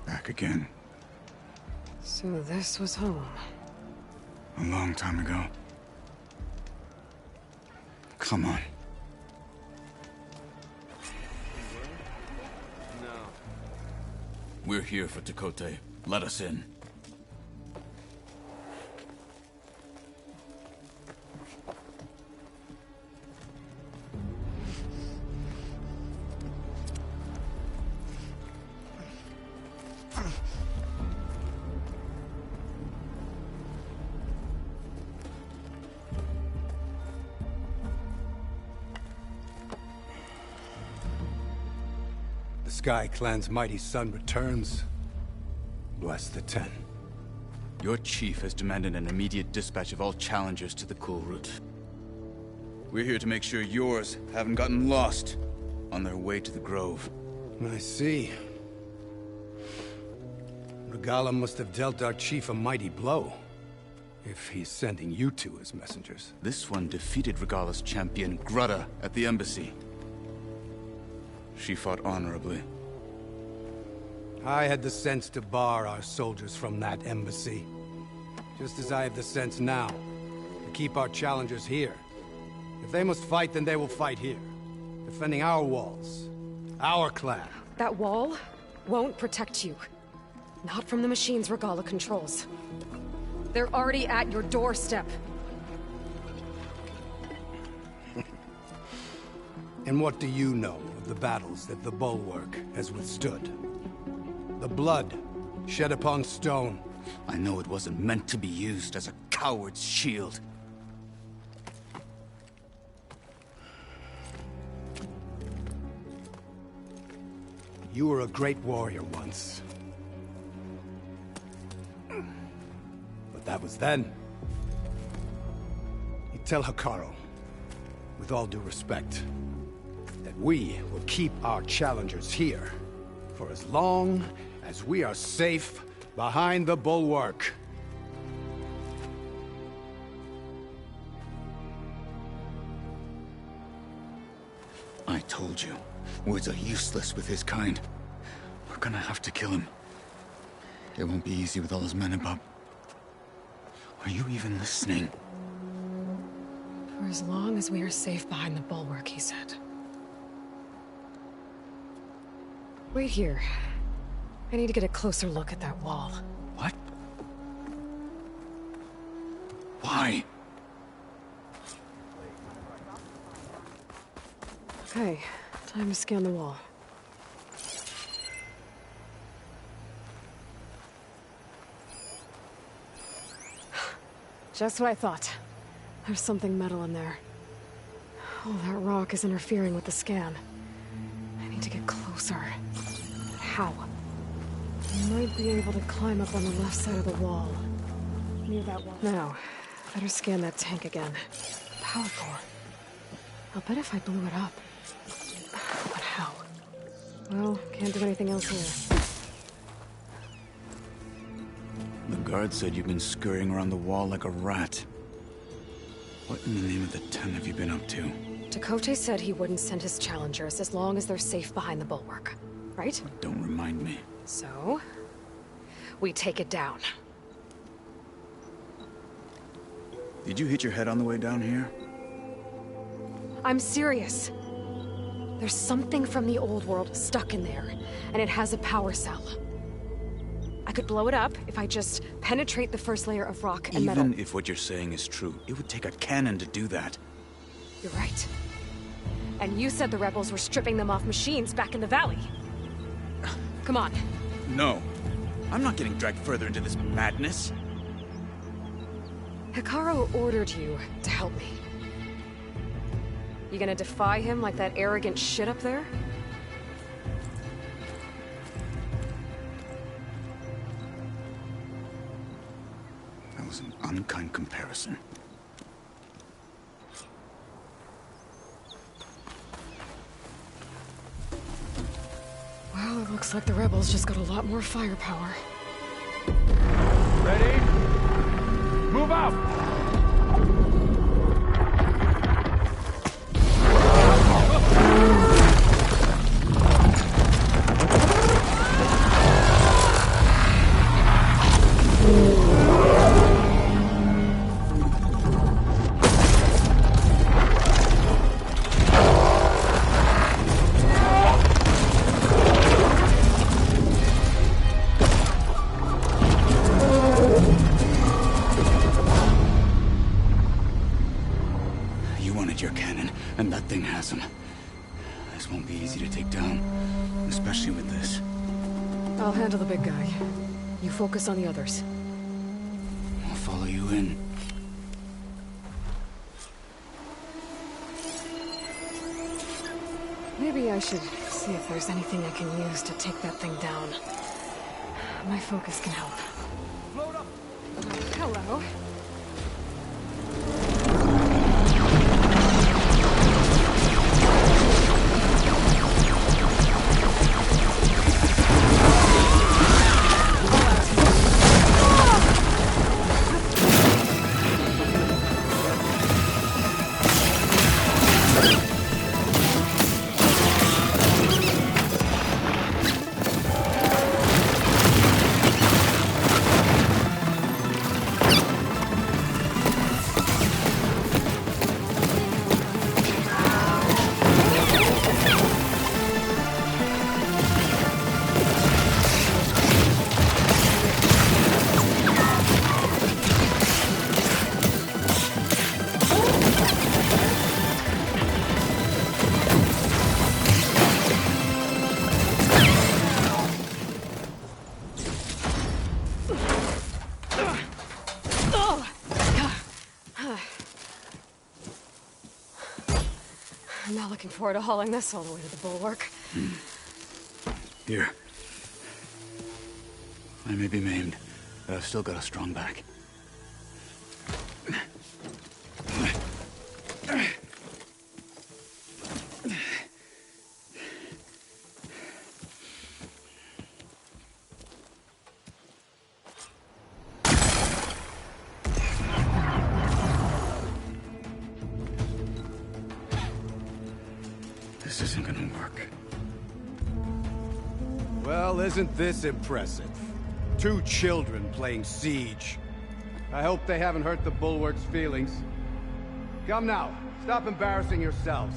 S6: Back again.
S3: So this was home.
S6: A long time ago. Come on.
S1: No.
S6: We're here for Tekote. Let us in.
S1: Sky Clan's mighty son returns. Bless the Ten.
S6: Your chief has demanded an immediate dispatch of all challengers to the cool route. We're here to make sure yours haven't gotten lost on their way to the grove.
S1: I see. Regala must have dealt our chief a mighty blow, if he's sending you two as messengers.
S6: This one defeated Regala's champion, Grudda, at the embassy. She fought honorably.
S1: I had the sense to bar our soldiers from that embassy. Just as I have the sense now, to keep our challengers here. If they must fight, then they will fight here. Defending our walls. Our clan.
S3: That wall won't protect you. Not from the machines Regala controls. They're already at your doorstep.
S1: And what do you know of the battles that the Bulwark has withstood? The blood shed upon stone.
S6: I know it wasn't meant to be used as a coward's shield.
S1: You were a great warrior once. But that was then. You tell Hikaru, with all due respect, that we will keep our challengers here for as long as we are safe behind the bulwark.
S6: I told you, words are useless with his kind. We're gonna have to kill him. It won't be easy with all his men about. Are you even listening?
S3: For as long as we are safe behind the bulwark, he said. Wait here. I need to get a closer look at that wall.
S6: What? Why?
S3: Okay, time to scan the wall. Just what I thought. There's something metal in there. Oh, that rock is interfering with the scan. I need to get closer. But how? I might be able to climb up on the left side of the wall. Near that wall. Now, better scan that tank again. Powerful. I'll bet if I blew it up. But how? Well, can't do anything else here.
S6: The guard said you've been scurrying around the wall like a rat. What in the name of the ten have you been up to?
S3: Tekote said he wouldn't send his challengers as long as they're safe behind the bulwark. Right?
S6: Don't remind me.
S3: So, we take it down.
S6: Did you hit your head on the way down here?
S3: I'm serious. There's something from the old world stuck in there, and it has a power cell. I could blow it up if I just penetrate the first layer of rock and metal.
S6: Even if what you're saying is true, it would take a cannon to do that.
S3: You're right. And you said the rebels were stripping them off machines back in the valley. Come on.
S6: No. I'm not getting dragged further into this madness.
S3: Hikaru ordered you to help me. You gonna defy him like that arrogant shit up there?
S6: That was an unkind comparison.
S3: Well, it looks like the rebels just got a lot more firepower.
S22: Ready? Move out!
S3: Focus on the others.
S6: I'll follow you in.
S3: Maybe I should see if there's anything I can use to take that thing down. My focus can help. Hello. I'm not looking forward to hauling this all the way to the bulwark.
S6: Here. I may be maimed, but I've still got a strong back. This isn't gonna work.
S1: Well, isn't this impressive? 2 children playing siege. I hope they haven't hurt the bulwark's feelings. Come now. Stop embarrassing yourselves.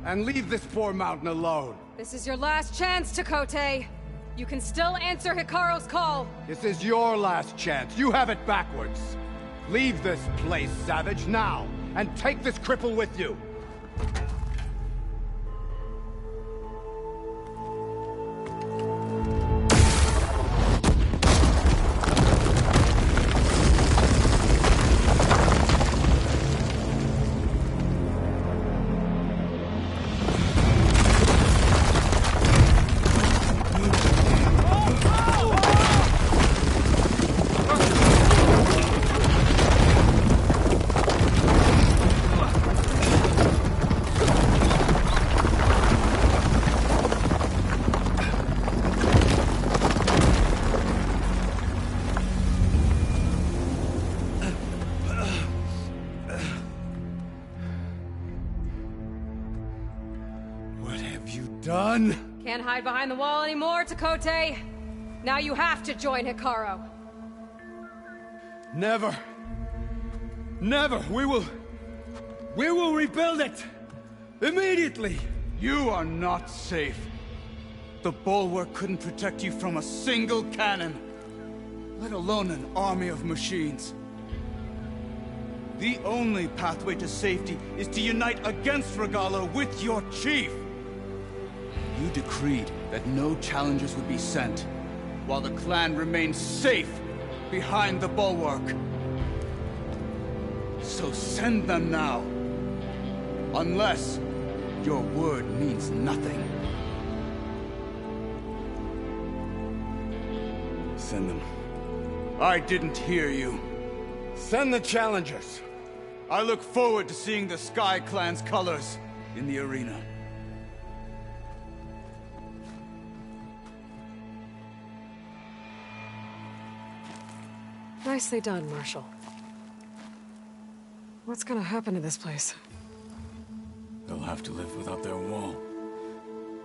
S1: And leave this poor mountain alone.
S3: This is your last chance, Chakotay. You can still answer Hikaru's call.
S1: This is your last chance. You have it backwards. Leave this place, Savage, now. And take this cripple with you. Done?
S3: Can't hide behind the wall anymore, Chakotay. Now you have to join Hikaru.
S1: Never. Never. We will rebuild it. Immediately.
S6: You are not safe. The bulwark couldn't protect you from a single cannon, let alone an army of machines. The only pathway to safety is to unite against Regalla with your chief. You decreed that no challengers would be sent, while the clan remained safe behind the bulwark. So send them now. Unless your word means nothing. Send them. I didn't hear you.
S1: Send the challengers.
S6: I look forward to seeing the Sky Clan's colors in the arena.
S3: Nicely done, Marshal. What's gonna happen to this place?
S6: They'll have to live without their wall.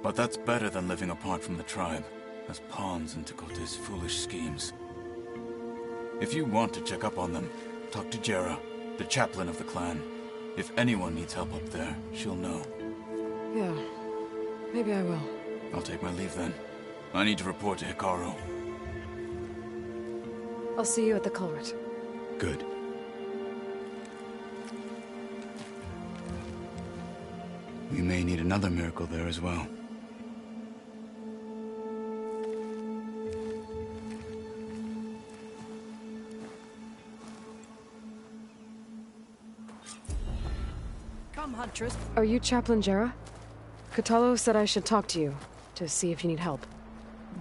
S6: But that's better than living apart from the tribe, as pawns in Chakotay's foolish schemes. If you want to check up on them, talk to Jera, the chaplain of the clan. If anyone needs help up there, she'll know.
S3: Yeah, maybe I will.
S6: I'll take my leave then. I need to report to Hikaru.
S3: I'll see you at the culvert.
S6: Good. We may need another miracle there as well.
S5: Come, Huntress.
S3: Are you Chaplain Jera? Kotallo said I should talk to you, to see if you need help.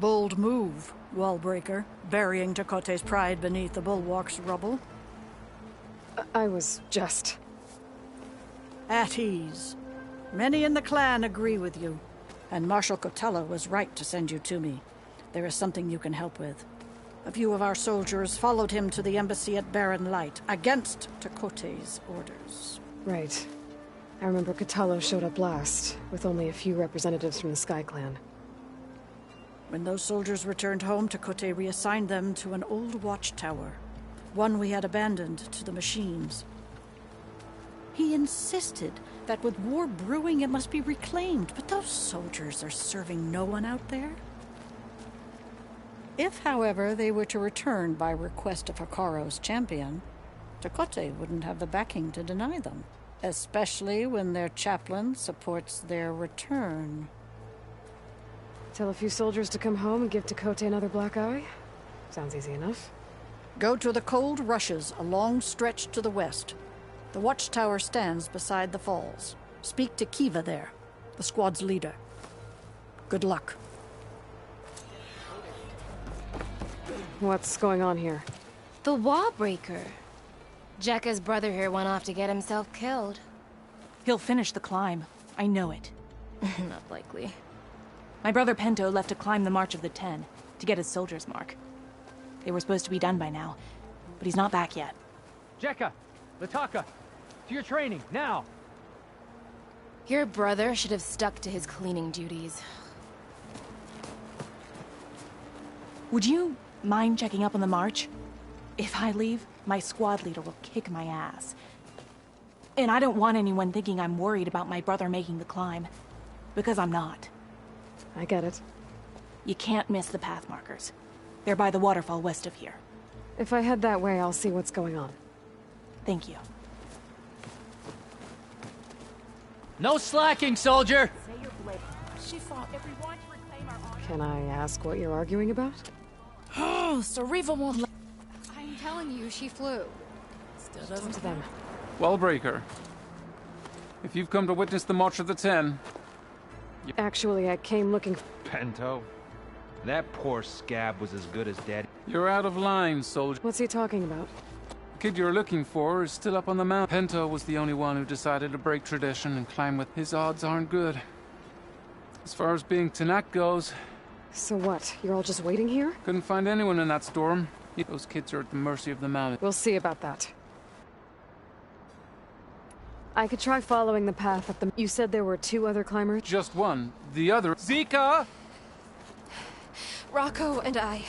S5: Bold move, Wallbreaker, burying Chakotay's pride beneath the bulwark's rubble.
S3: I was just...
S5: At ease. Many in the clan agree with you, and Marshal Kotallo was right to send you to me. There is something you can help with. A few of our soldiers followed him to the embassy at Barren Light, against Chakotay's orders.
S3: Right. I remember Kotallo showed up last, with only a few representatives from the Sky Clan.
S5: When those soldiers returned home, Chakotay reassigned them to an old watchtower, one we had abandoned to the machines. He insisted that with war brewing it must be reclaimed, but those soldiers are serving no one out there. If, however, they were to return by request of Hikaru's champion, Chakotay wouldn't have the backing to deny them, especially when their chaplain supports their return.
S3: Tell a few soldiers to come home and give Chakotay another black eye? Sounds easy enough.
S5: Go to the cold rushes, a long stretch to the west. The watchtower stands beside the falls. Speak to Kiva there, the squad's leader. Good luck.
S3: What's going on here?
S7: The Wallbreaker. Jekka's brother here went off to get himself killed.
S12: He'll finish the climb. I know it.
S7: Not likely.
S12: My brother Pento left to climb the March of the Ten, to get his soldier's mark. They were supposed to be done by now, but he's not back yet.
S23: Jekka! Lataka! To your training, now!
S7: Your brother should have stuck to his cleaning duties.
S12: Would you mind checking up on the march? If I leave, my squad leader will kick my ass. And I don't want anyone thinking I'm worried about my brother making the climb. Because I'm not.
S3: I get it.
S12: You can't miss the path markers. They're by the waterfall west of here.
S3: If I head that way, I'll see what's going on.
S12: Thank you.
S23: No slacking, soldier!
S12: She fought everyone to reclaim our honor.
S3: Can I ask what you're arguing about?
S12: Oh, so Riva won't let...
S19: I'm telling you, she flew.
S12: Still
S3: Talk
S12: doesn't...
S3: to them.
S4: Wellbreaker. If you've come to witness the March of the Ten...
S3: Actually, I came looking...
S11: Pento? That poor scab was as good as dead.
S4: You're out of line, soldier.
S3: What's he talking about?
S4: The kid you're looking for is still up on the mountain. Pento was the only one who decided to break tradition and climb with... His odds aren't good. As far as being Tanak goes...
S3: So what? You're all just waiting here?
S4: Couldn't find anyone in that storm. Those kids are at the mercy of the mountain.
S3: We'll see about that. I could try following the path up the... You said there were 2 other climbers?
S4: Just one. The other... Zika!
S14: Rocco and I,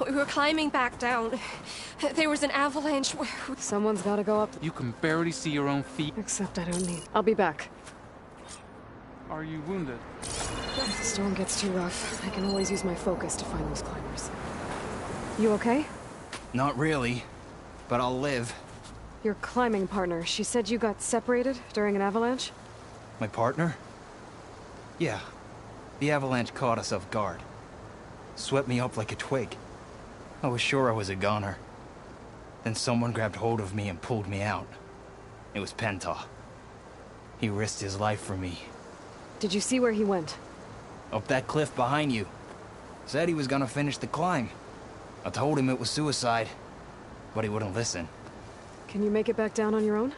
S14: we were climbing back down. There was an avalanche where...
S3: Someone's gotta go up...
S4: You can barely see your own feet.
S3: Except I don't need... I'll be back.
S4: Are you wounded?
S3: If the storm gets too rough, I can always use my focus to find those climbers. You okay?
S10: Not really, but I'll live.
S3: Your climbing partner, she said you got separated during an avalanche?
S10: My partner? Yeah. The avalanche caught us off guard. Swept me up like a twig. I was sure I was a goner. Then someone grabbed hold of me and pulled me out. It was Pento. He risked his life for me.
S3: Did you see where he went?
S10: Up that cliff behind you. Said he was gonna finish the climb. I told him it was suicide, but he wouldn't listen.
S3: Can you make it back down on your own?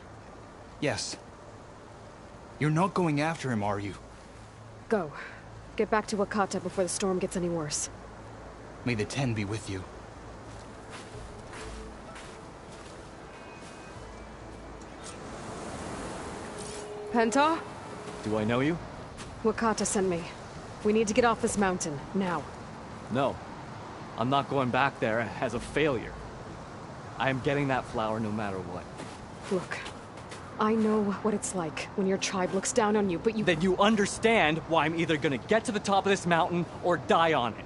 S10: Yes. You're not going after him, are you?
S3: Go. Get back to Wakata before the storm gets any worse.
S10: May the Ten be with you.
S3: Penta?
S24: Do I know you?
S3: Wakata sent me. We need to get off this mountain, now.
S24: No. I'm not going back there as a failure. I am getting that flower no matter what.
S3: Look, I know what it's like when your tribe looks down on you, but you...
S24: Then you understand why I'm either gonna get to the top of this mountain or die on it.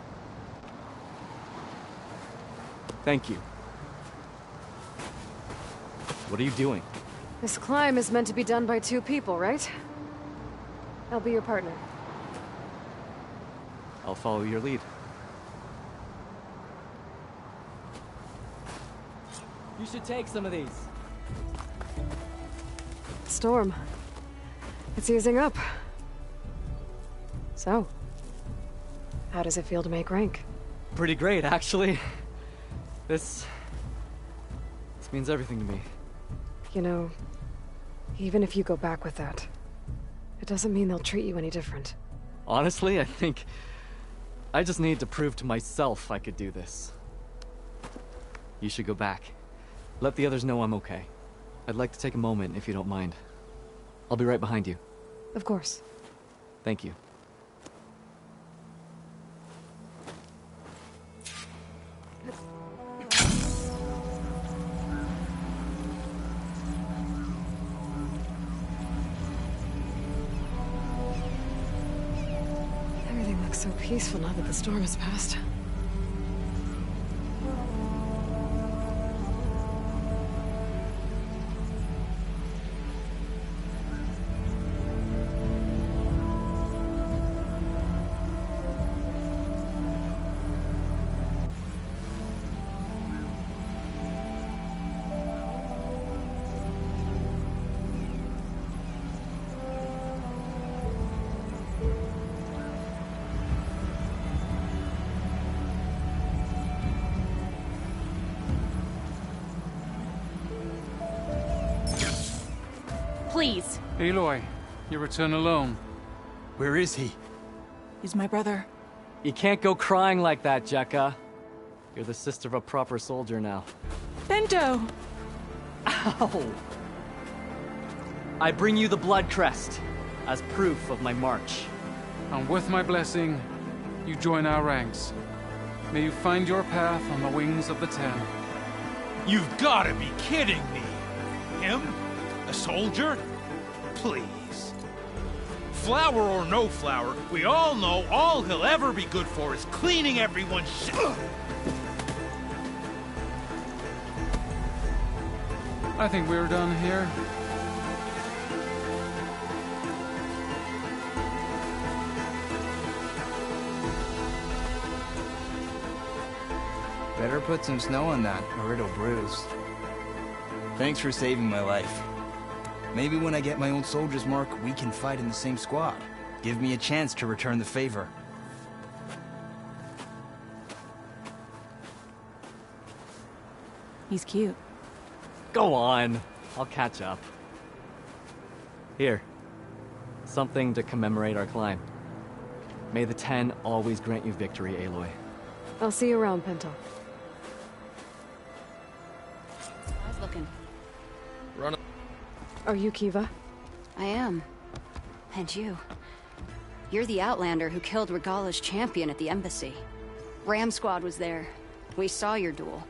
S24: Thank you. What are you doing?
S3: This climb is meant to be done by 2 people, right? I'll be your partner.
S24: I'll follow your lead. You should take some of these.
S3: Storm. It's easing up. So, how does it feel to make rank?
S24: Pretty great, actually. This means everything to me.
S3: You know, even if you go back with that, it doesn't mean they'll treat you any different.
S24: Honestly, I think I just need to prove to myself I could do this. You should go back. Let the others know I'm okay. I'd like to take a moment, if you don't mind. I'll be right behind you.
S3: Of course.
S24: Thank you.
S3: Everything looks so peaceful now that the storm has passed.
S12: Please.
S4: Aloy, you return alone.
S10: Where is he?
S12: He's my brother.
S24: You can't go crying like that, Jekka. You're the sister of a proper soldier now.
S12: Bento!
S24: Ow! I bring you the blood crest as proof of my march.
S4: And with my blessing, you join our ranks. May you find your path on the wings of the Ten.
S18: You've gotta be kidding me! Him?
S11: A soldier? Please. Flower or no flower, we all know all he'll ever be good for is cleaning everyone's shit.
S4: I think we're done here.
S10: Better put some snow on that, or it'll bruise. Thanks for saving my life. Maybe when I get my old soldier's mark, we can fight in the same squad. Give me a chance to return the favor.
S12: He's cute.
S24: Go on. I'll catch up. Here. Something to commemorate our climb. May the 10 always grant you victory, Aloy.
S3: I'll see you around, Pinto.
S8: How's looking?
S3: Run. Are you Kiva?
S8: I am. And you. You're the Outlander who killed Regala's champion at the embassy. Ram Squad was there. We saw your duel.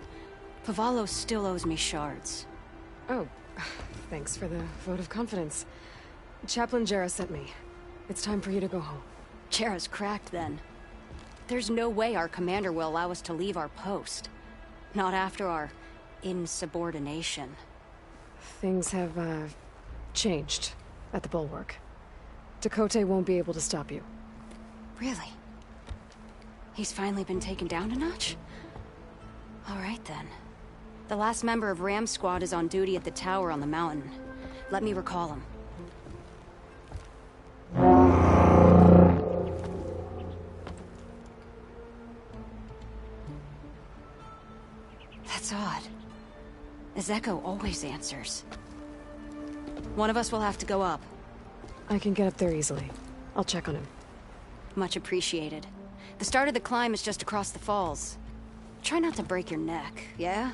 S8: Pavallo still owes me shards.
S3: Oh, thanks for the vote of confidence. Chaplain Jera sent me. It's time for you to go home.
S8: Jera's cracked then. There's no way our commander will allow us to leave our post. Not after our insubordination.
S3: Things have, changed at the Bulwark. Dakota won't be able to stop you.
S8: Really? He's finally been taken down a notch? All right then. The last member of Ram Squad is on duty at the tower on the mountain. Let me recall him. That's odd. Ezeko always answers. One of us will have to go up.
S3: I can get up there easily. I'll check on him.
S8: Much appreciated. The start of the climb is just across the falls. Try not to break your neck, yeah?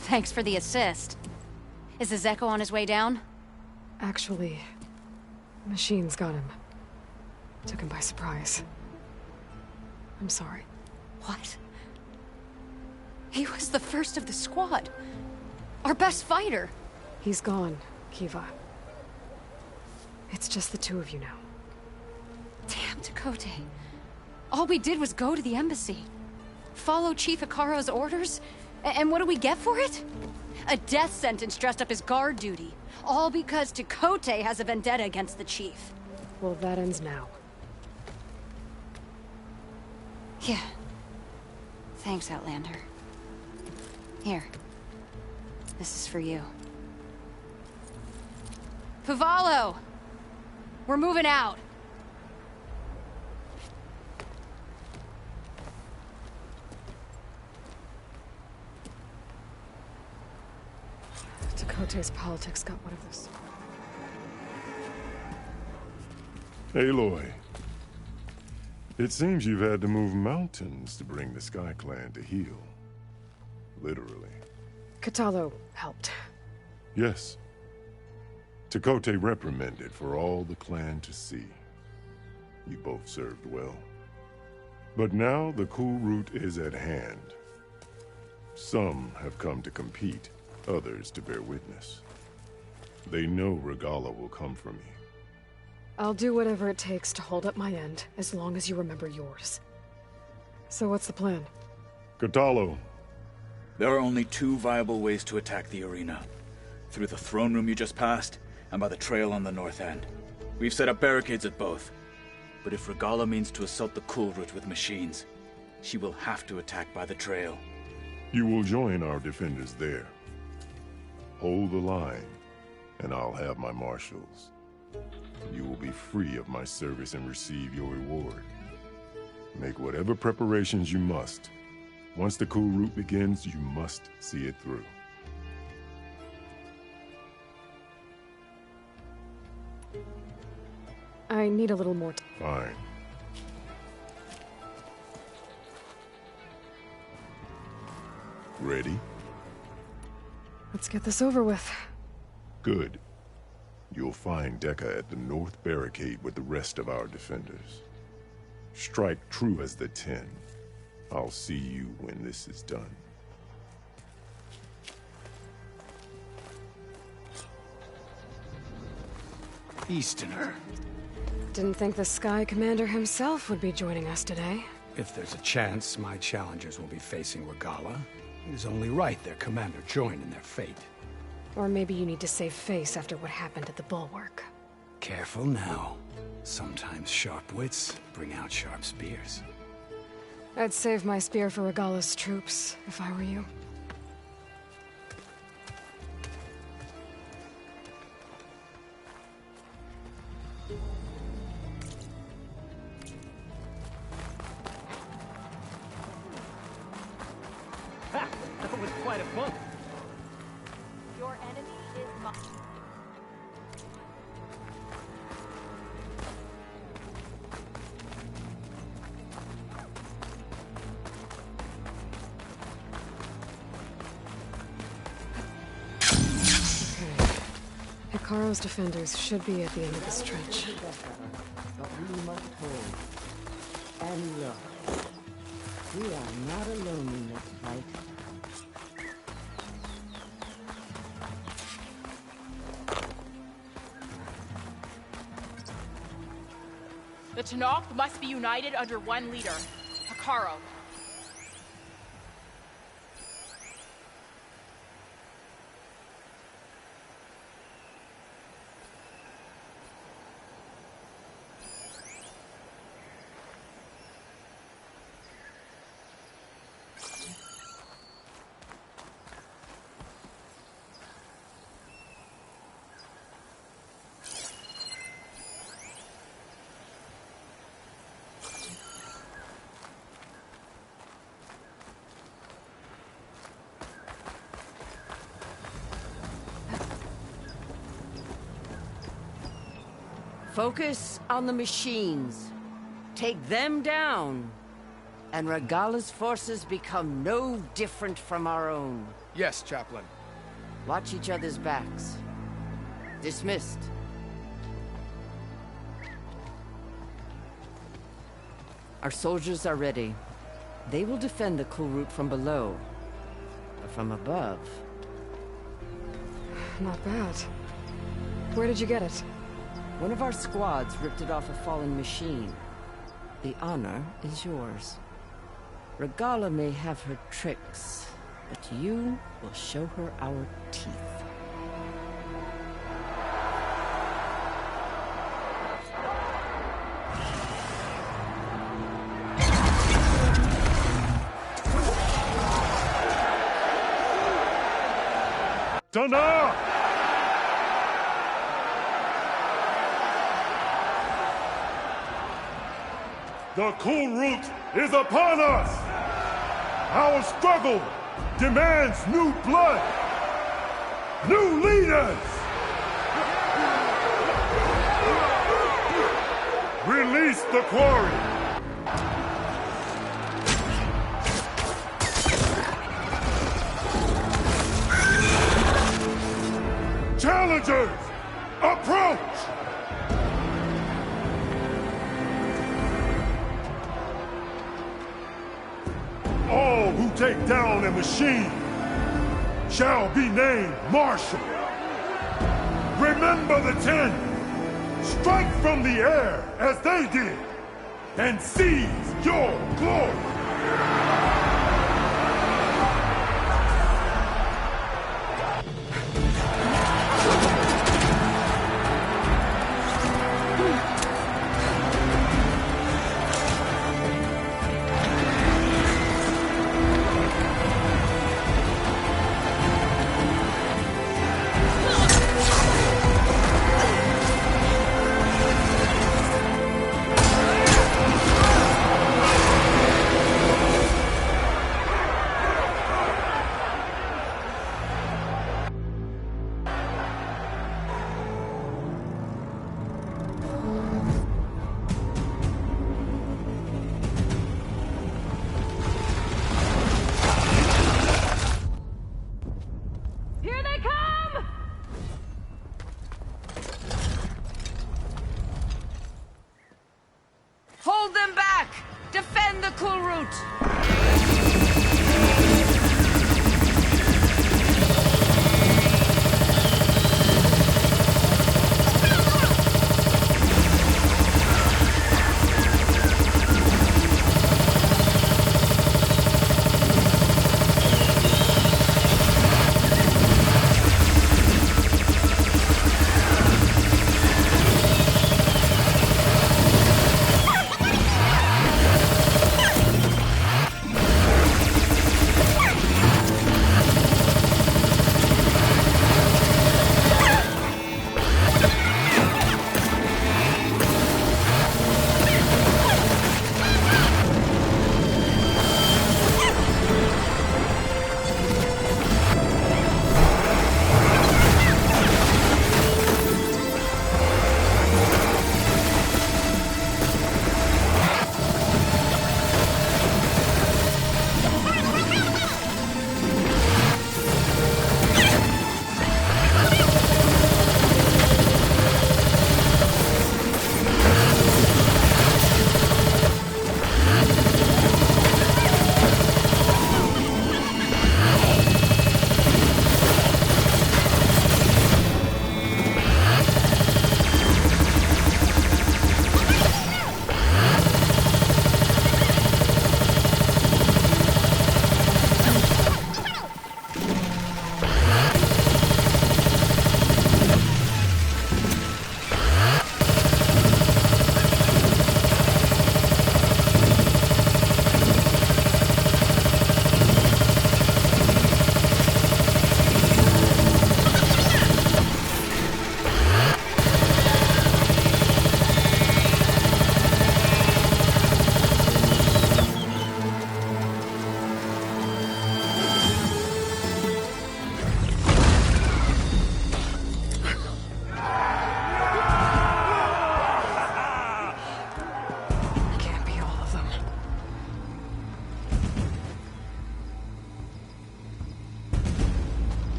S8: Thanks for the assist. Is Ezeko on his way down?
S3: Actually, machines got him. Took him by surprise. I'm sorry.
S8: What? He was the first of the squad. Our best fighter.
S3: He's gone, Kiva. It's just the two of you now.
S8: Damn, Dakota. All we did was go to the embassy. Follow Chief Hikaru's orders? And what do we get for it? A death sentence dressed up as guard duty. All because Dakota has a vendetta against the Chief.
S3: Well, that ends now.
S8: Yeah. Thanks, Outlander. Here. This is for you. Pavallo! We're moving out.
S3: Dakota's politics got one of those.
S2: Aloy. It seems you've had to move mountains to bring the Sky Clan to heel. Literally.
S3: Katalo helped.
S2: Yes. Takote reprimanded for all the clan to see. You both served well. But now the cool route is at hand. Some have come to compete, others to bear witness. They know Regala will come for me.
S3: I'll do whatever it takes to hold up my end, as long as you remember yours. So what's the plan?
S2: Katalo.
S6: There are only two viable ways to attack the arena. Through the throne room you just passed, and by the trail on the north end. We've set up barricades at both. But if Regala means to assault the cool route with machines, she will have to attack by the trail.
S2: You will join our defenders there. Hold the line, and I'll have my marshals. You will be free of my service and receive your reward. Make whatever preparations you must. Once the cool route begins, you must see it through.
S3: I need a little more time.
S2: Fine. Ready?
S3: Let's get this over with.
S2: Good. You'll find Dekka at the north barricade with the rest of our defenders. Strike true as the 10. I'll see you when this is done.
S1: Easterner.
S3: Didn't think the Sky Commander himself would be joining us today.
S1: If there's a chance my challengers will be facing Regala, it is only right their commander join in their fate.
S3: Or maybe you need to save face after what happened at the Bulwark.
S1: Careful now. Sometimes sharp wits bring out sharp spears.
S3: I'd save my spear for Regala's troops, if I were you.
S23: Ha! That was quite a bump.
S8: Your enemy is
S3: Hikaro's defenders should be at the end of this trench.
S17: But we must hold. And look, we are not alone in this fight.
S12: The Tenakth must be united under one leader, Hikaro.
S17: Focus on the machines. Take them down. And Regala's forces become no different from our own.
S18: Yes, Chaplain.
S17: Watch each other's backs. Dismissed. Our soldiers are ready. They will defend the cool route from below. But from above...
S3: Not bad. Where did you get it?
S17: One of our squads ripped it off a fallen machine. The honor is yours. Regala may have her tricks, but you will show her our teeth.
S2: Dana! The cool route is upon us! Our struggle demands new blood! New leaders! Release the quarry! Challengers, approach! All who take down a machine shall be named Marshal. Remember the 10. Strike from the air as they did and seize your glory.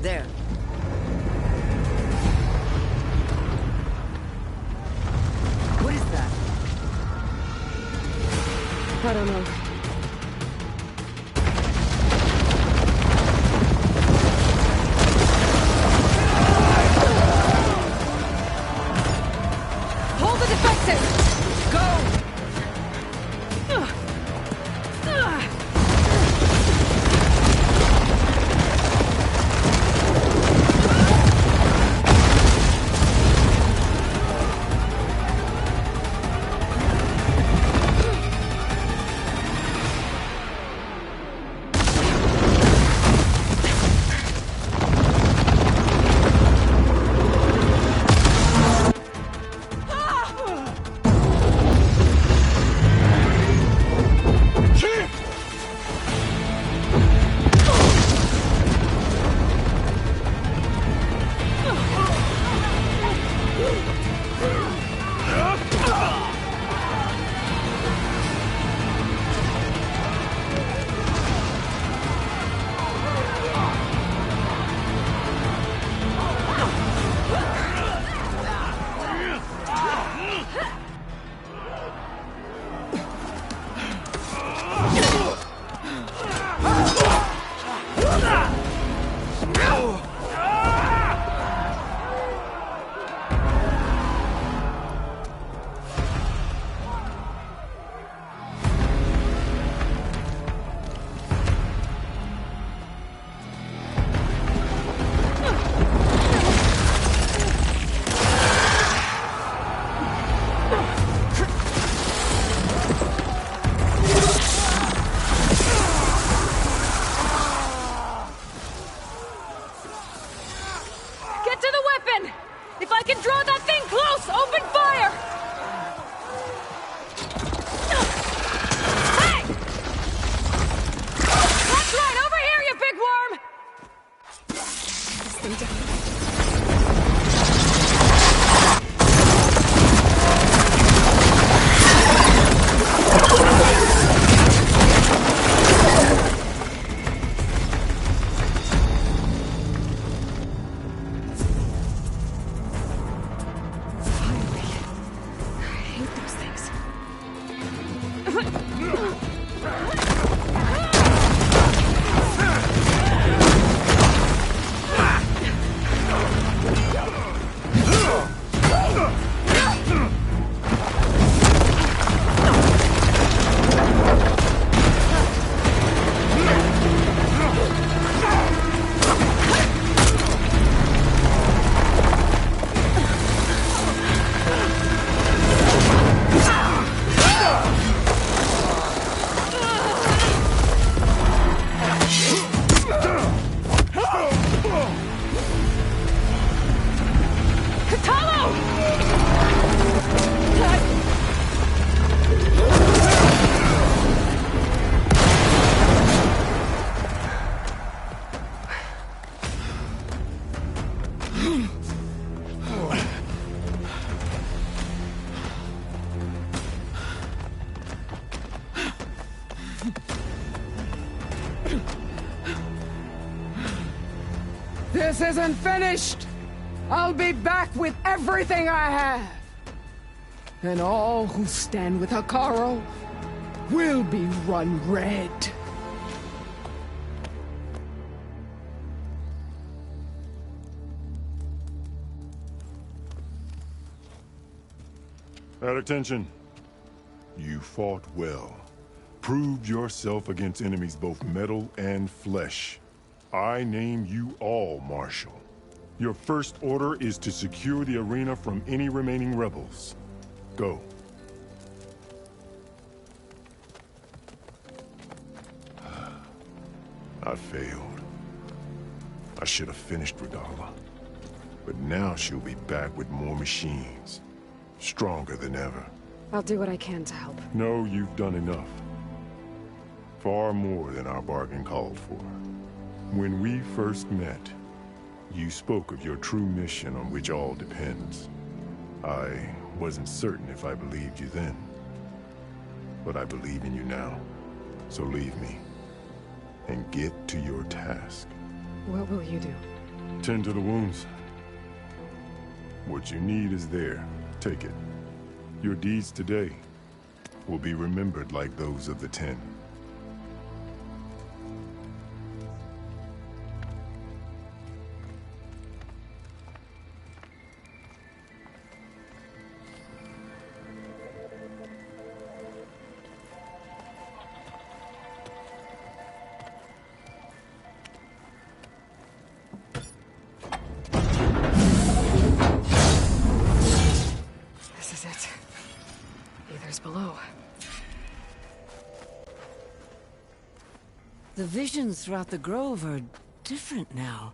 S17: There. What is that?
S3: I don't know.
S14: Hold the defensive! Go!
S9: This isn't finished! I'll be back with everything I have! And all who stand with Hekarro will be run red.
S2: At attention. You fought well. Proved yourself against enemies both metal and flesh. I name you all Marshal. Your first order is to secure the arena from any remaining rebels. Go. I failed. I should have finished Regala. But now she'll be back with more machines. Stronger than ever.
S3: I'll do what I can to help.
S2: No, you've done enough. Far more than our bargain called for. When we first met, you spoke of your true mission on which all depends. I wasn't certain if I believed you then. But I believe in you now. So leave me. And get to your task.
S3: What will you do?
S2: Tend to the wounds. What you need is there. Take it. Your deeds today will be remembered like those of the 10.
S3: Below.
S17: The visions throughout the grove are different now.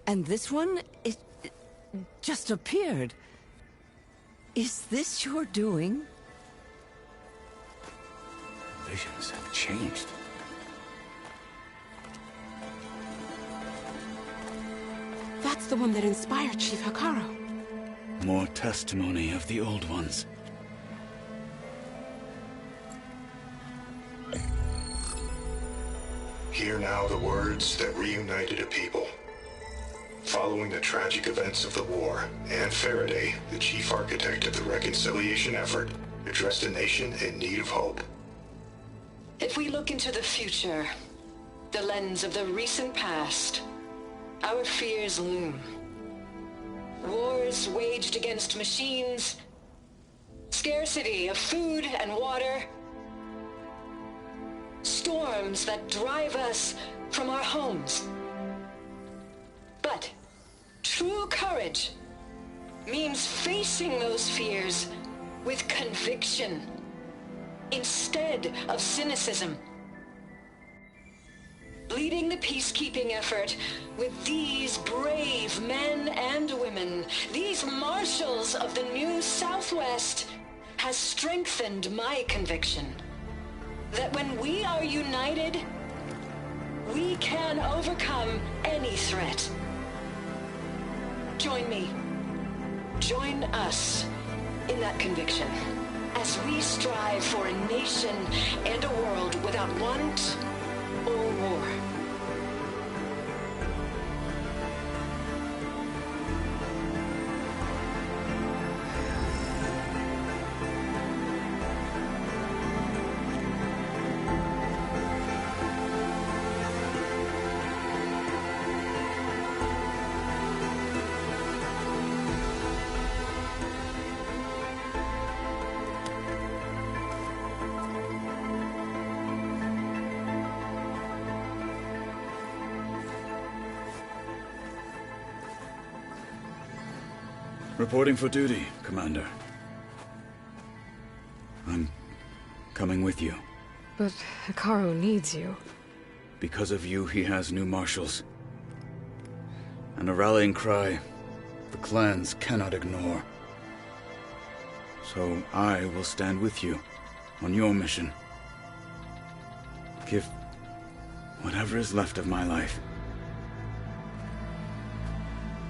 S17: And this one, it just appeared. Is this your doing?
S6: Visions have changed.
S13: That's the one that inspired Chief Hikaru.
S6: More testimony of the old ones.
S15: Hear now the words that reunited a people. Following the tragic events of the war, Anne Faraday, the chief architect of the reconciliation effort, addressed a nation in need of hope.
S16: If we look into the future, the lens of the recent past, our fears loom. Wars waged against machines, scarcity of food and water, storms that drive us from our homes. But true courage means facing those fears with conviction instead of cynicism. Leading the peacekeeping effort with these brave men and women, these marshals of the new Southwest, has strengthened my conviction that when we are united, we can overcome any threat. Join me. Join us in that conviction as we strive for a nation and a world without want or war.
S6: Reporting for duty, Commander. I'm coming with you.
S3: But Hikaru needs you.
S6: Because of you, he has new marshals. And a rallying cry the clans cannot ignore. So I will stand with you on your mission. Give whatever is left of my life.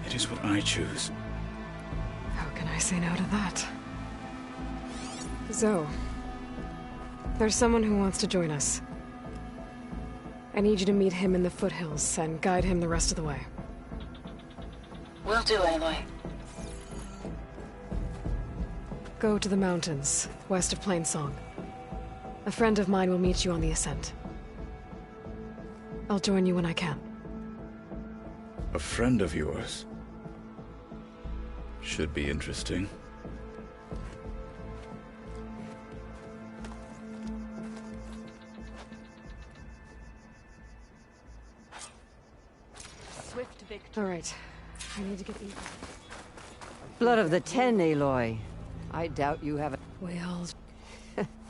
S6: It is what I choose.
S3: How can I say no to that? Zoe, there's someone who wants to join us. I need you to meet him in the foothills and guide him the rest of the way.
S16: Will do, Aloy.
S3: Go to the mountains, west of Plainsong. A friend of mine will meet you on the ascent. I'll join you when I can.
S6: A friend of yours? Should be interesting.
S3: Swift victory. All right. I need to get eaten.
S17: Blood of the 10, Aloy. I doubt you have it.
S3: Well...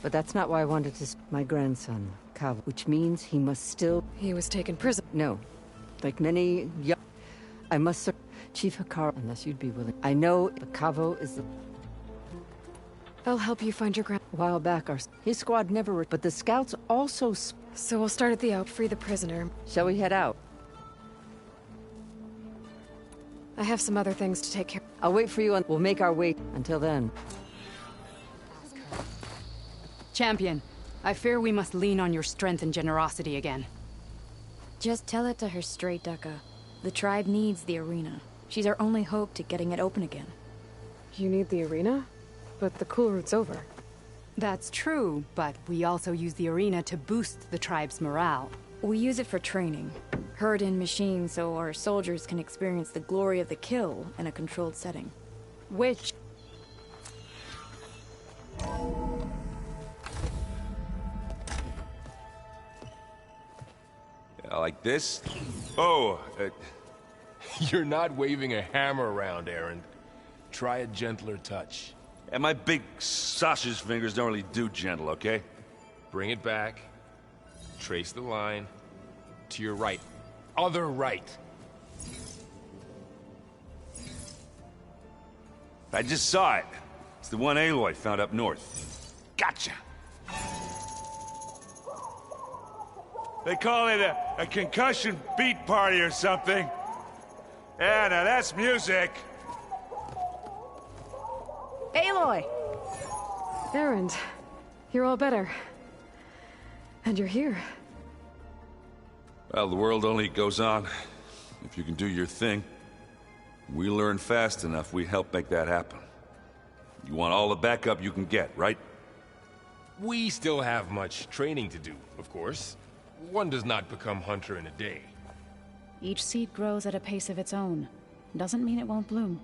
S17: But that's not why I wanted to... My grandson, Kavo, which means he must still...
S3: He was taken prisoner.
S17: No. Like many young... I must serve Chief Hikaru, unless you'd be willing. I know Kavo is the...
S3: I'll help you find your grand...
S17: A while back, his squad never... But the scouts also...
S3: So we'll start at the out, free the prisoner.
S17: Shall we head out?
S3: I have some other things to take care of.
S17: I'll wait for you and we'll make our way. Until then.
S13: Champion, I fear we must lean on your strength and generosity again.
S7: Just tell it to her straight, Ducka.
S12: The tribe needs the arena. She's our only hope to getting it open again.
S3: You need the arena? But the cool route's over.
S19: That's true, but we also use the arena to boost the tribe's morale.
S12: We use it for training. Herd in machines so our soldiers can experience the glory of the kill in a controlled setting.
S19: Which...
S5: Like this? Oh, you're not waving a hammer around, Aaron. Try a gentler touch.
S20: And my big sausage fingers don't really do gentle, okay?
S5: Bring it back. Trace the line. To your right. Other right.
S20: I just saw it. It's the one Aloy found up north. Gotcha! They call it a concussion beat party or something. Yeah, now that's music.
S12: Aloy!
S3: Aaron, you're all better. And you're here.
S20: Well, the world only goes on if you can do your thing. We learn fast enough, we help make that happen. You want all the backup you can get, right?
S5: We still have much training to do, of course. One does not become hunter in a day.
S12: Each seed grows at a pace of its own. Doesn't mean it won't bloom.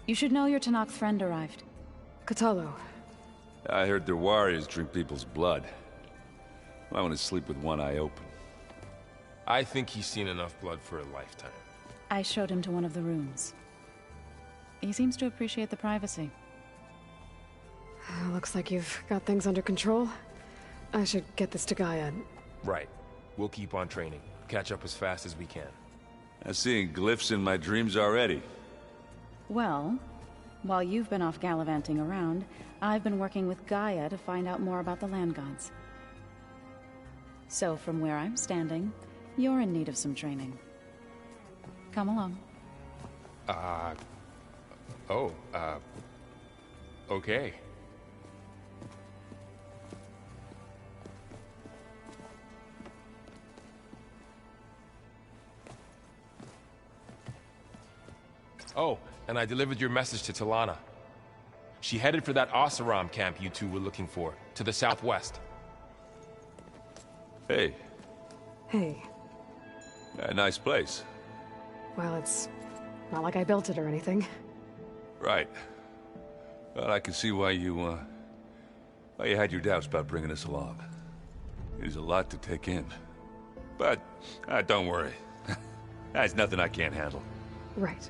S12: You should know your Tanakh friend arrived.
S3: Katalo.
S20: I heard their warriors drink people's blood. I want to sleep with one eye open.
S5: I think he's seen enough blood for a lifetime.
S12: I showed him to one of the rooms. He seems to appreciate the privacy.
S3: Looks like you've got things under control. I should get this to Gaia.
S5: Right. We'll keep on training. Catch up as fast as we can.
S20: I'm seeing glyphs in my dreams already.
S12: Well, while you've been off gallivanting around, I've been working with Gaia to find out more about the land gods. So from where I'm standing, you're in need of some training. Come along.
S5: Okay. Oh, and I delivered your message to Talana. She headed for that Oseram camp you two were looking for, to the southwest.
S20: Hey.
S3: Hey.
S20: A nice place.
S3: Well, it's not like I built it or anything.
S20: Right. Well, I can see why you had your doubts about bringing us along. It is a lot to take in. But, don't worry. That's nothing I can't handle.
S3: Right.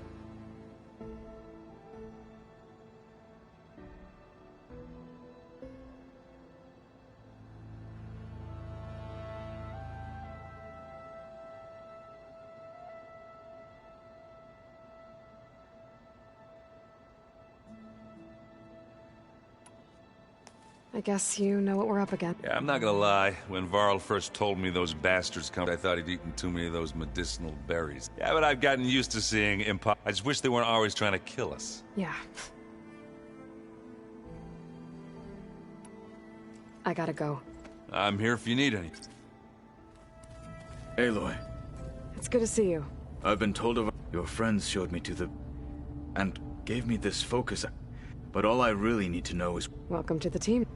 S3: I guess you know what we're up against.
S20: Yeah, I'm not gonna lie. When Varl first told me those bastards come, I thought he'd eaten too many of those medicinal berries. Yeah, but I've gotten used to seeing I just wish they weren't always trying to kill us.
S3: Yeah. I gotta go.
S20: I'm here if you need any.
S6: Aloy.
S3: It's good to see you.
S6: I've been told of... Your friends showed me to the... and gave me this focus. But all I really need to know is...
S3: Welcome to the team.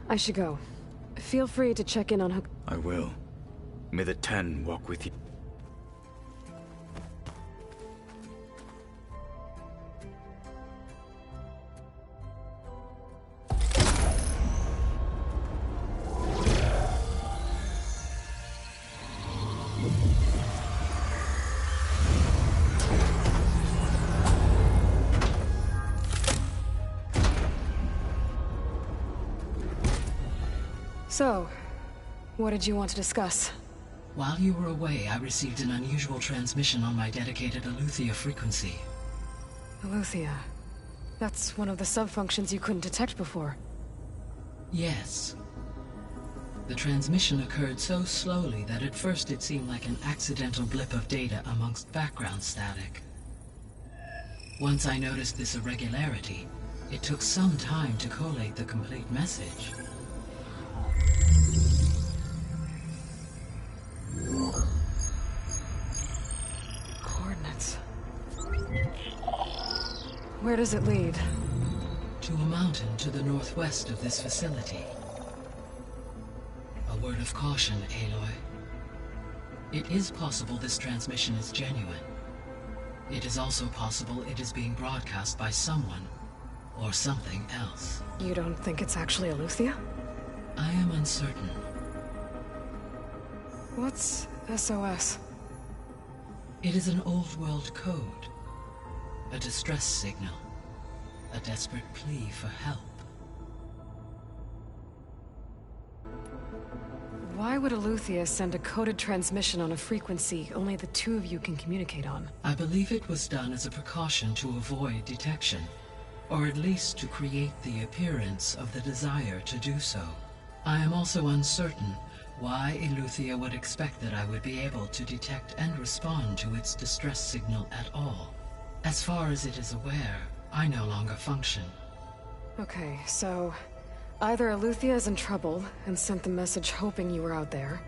S3: I should go. Feel free to check in on Hook.
S6: I will. May the 10 walk with you.
S3: So, what did you want to discuss?
S21: While you were away, I received an unusual transmission on my dedicated Aletheia frequency.
S3: Aletheia. That's one of the sub-functions you couldn't detect before.
S21: Yes. The transmission occurred so slowly that at first it seemed like an accidental blip of data amongst background static. Once I noticed this irregularity, it took some time to collate the complete message.
S3: Where does it lead?
S21: To a mountain to the northwest of this facility. A word of caution, Aloy. It is possible this transmission is genuine. It is also possible it is being broadcast by someone or something else.
S3: You don't think it's actually Eleuthia?
S21: I am uncertain.
S3: What's SOS?
S21: It is an old world code. A distress signal. A desperate plea for help.
S3: Why would Eleuthia send a coded transmission on a frequency only the two of you can communicate on?
S21: I believe it was done as a precaution to avoid detection, or at least to create the appearance of the desire to do so. I am also uncertain why Eleuthia would expect that I would be able to detect and respond to its distress signal at all. As far as it is aware, I no longer function.
S3: Okay, so either Eleuthia is in trouble and sent the message hoping you were out there,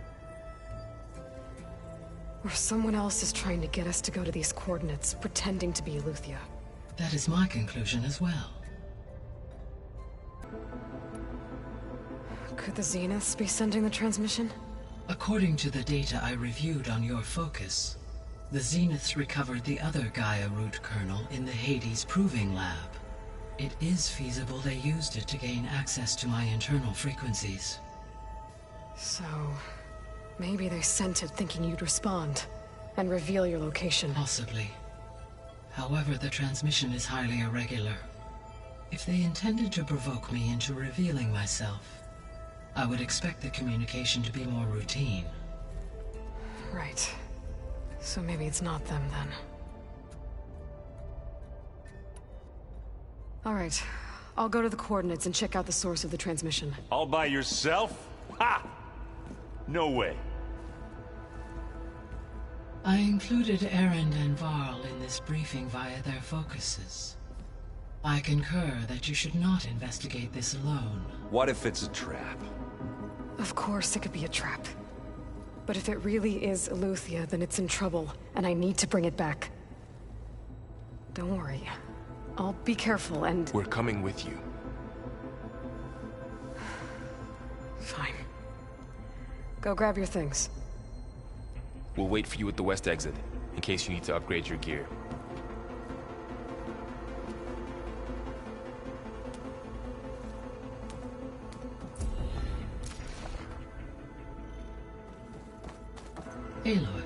S3: or someone else is trying to get us to go to these coordinates, pretending to be Eleuthia.
S21: That is my conclusion as well.
S3: Could the Zeniths be sending the transmission?
S21: According to the data I reviewed on your focus, the Zeniths recovered the other Gaia root kernel in the Hades Proving Lab. It is feasible they used it to gain access to my internal frequencies.
S3: So, maybe they sent it thinking you'd respond and reveal your location.
S21: Possibly. However, the transmission is highly irregular. If they intended to provoke me into revealing myself, I would expect the communication to be more routine.
S3: Right. So maybe it's not them then. All right. I'll go to the coordinates and check out the source of the transmission.
S4: All by yourself? Ha! No way.
S21: I included Erend and Varl in this briefing via their focuses. I concur that you should not investigate this alone.
S4: What if it's a trap?
S3: Of course it could be a trap. But if it really is Eleuthia, then it's in trouble, and I need to bring it back. Don't worry. I'll be careful and...
S5: We're coming with you.
S3: Fine. Go grab your things.
S5: We'll wait for you at the west exit, in case you need to upgrade your gear.
S21: Aloy.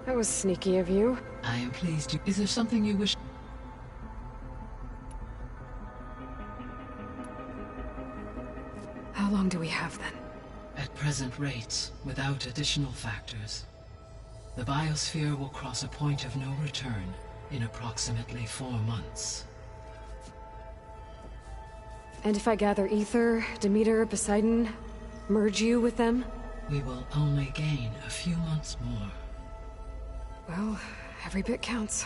S3: That was sneaky of you.
S21: I am pleased to... Is there something you wish...
S3: How long do we have then?
S21: At present rates, without additional factors, the biosphere will cross a point of no return in approximately 4 months.
S3: And if I gather Ether, Demeter, Poseidon, merge you with them?
S21: We will only gain a few months more.
S3: Well, every bit counts.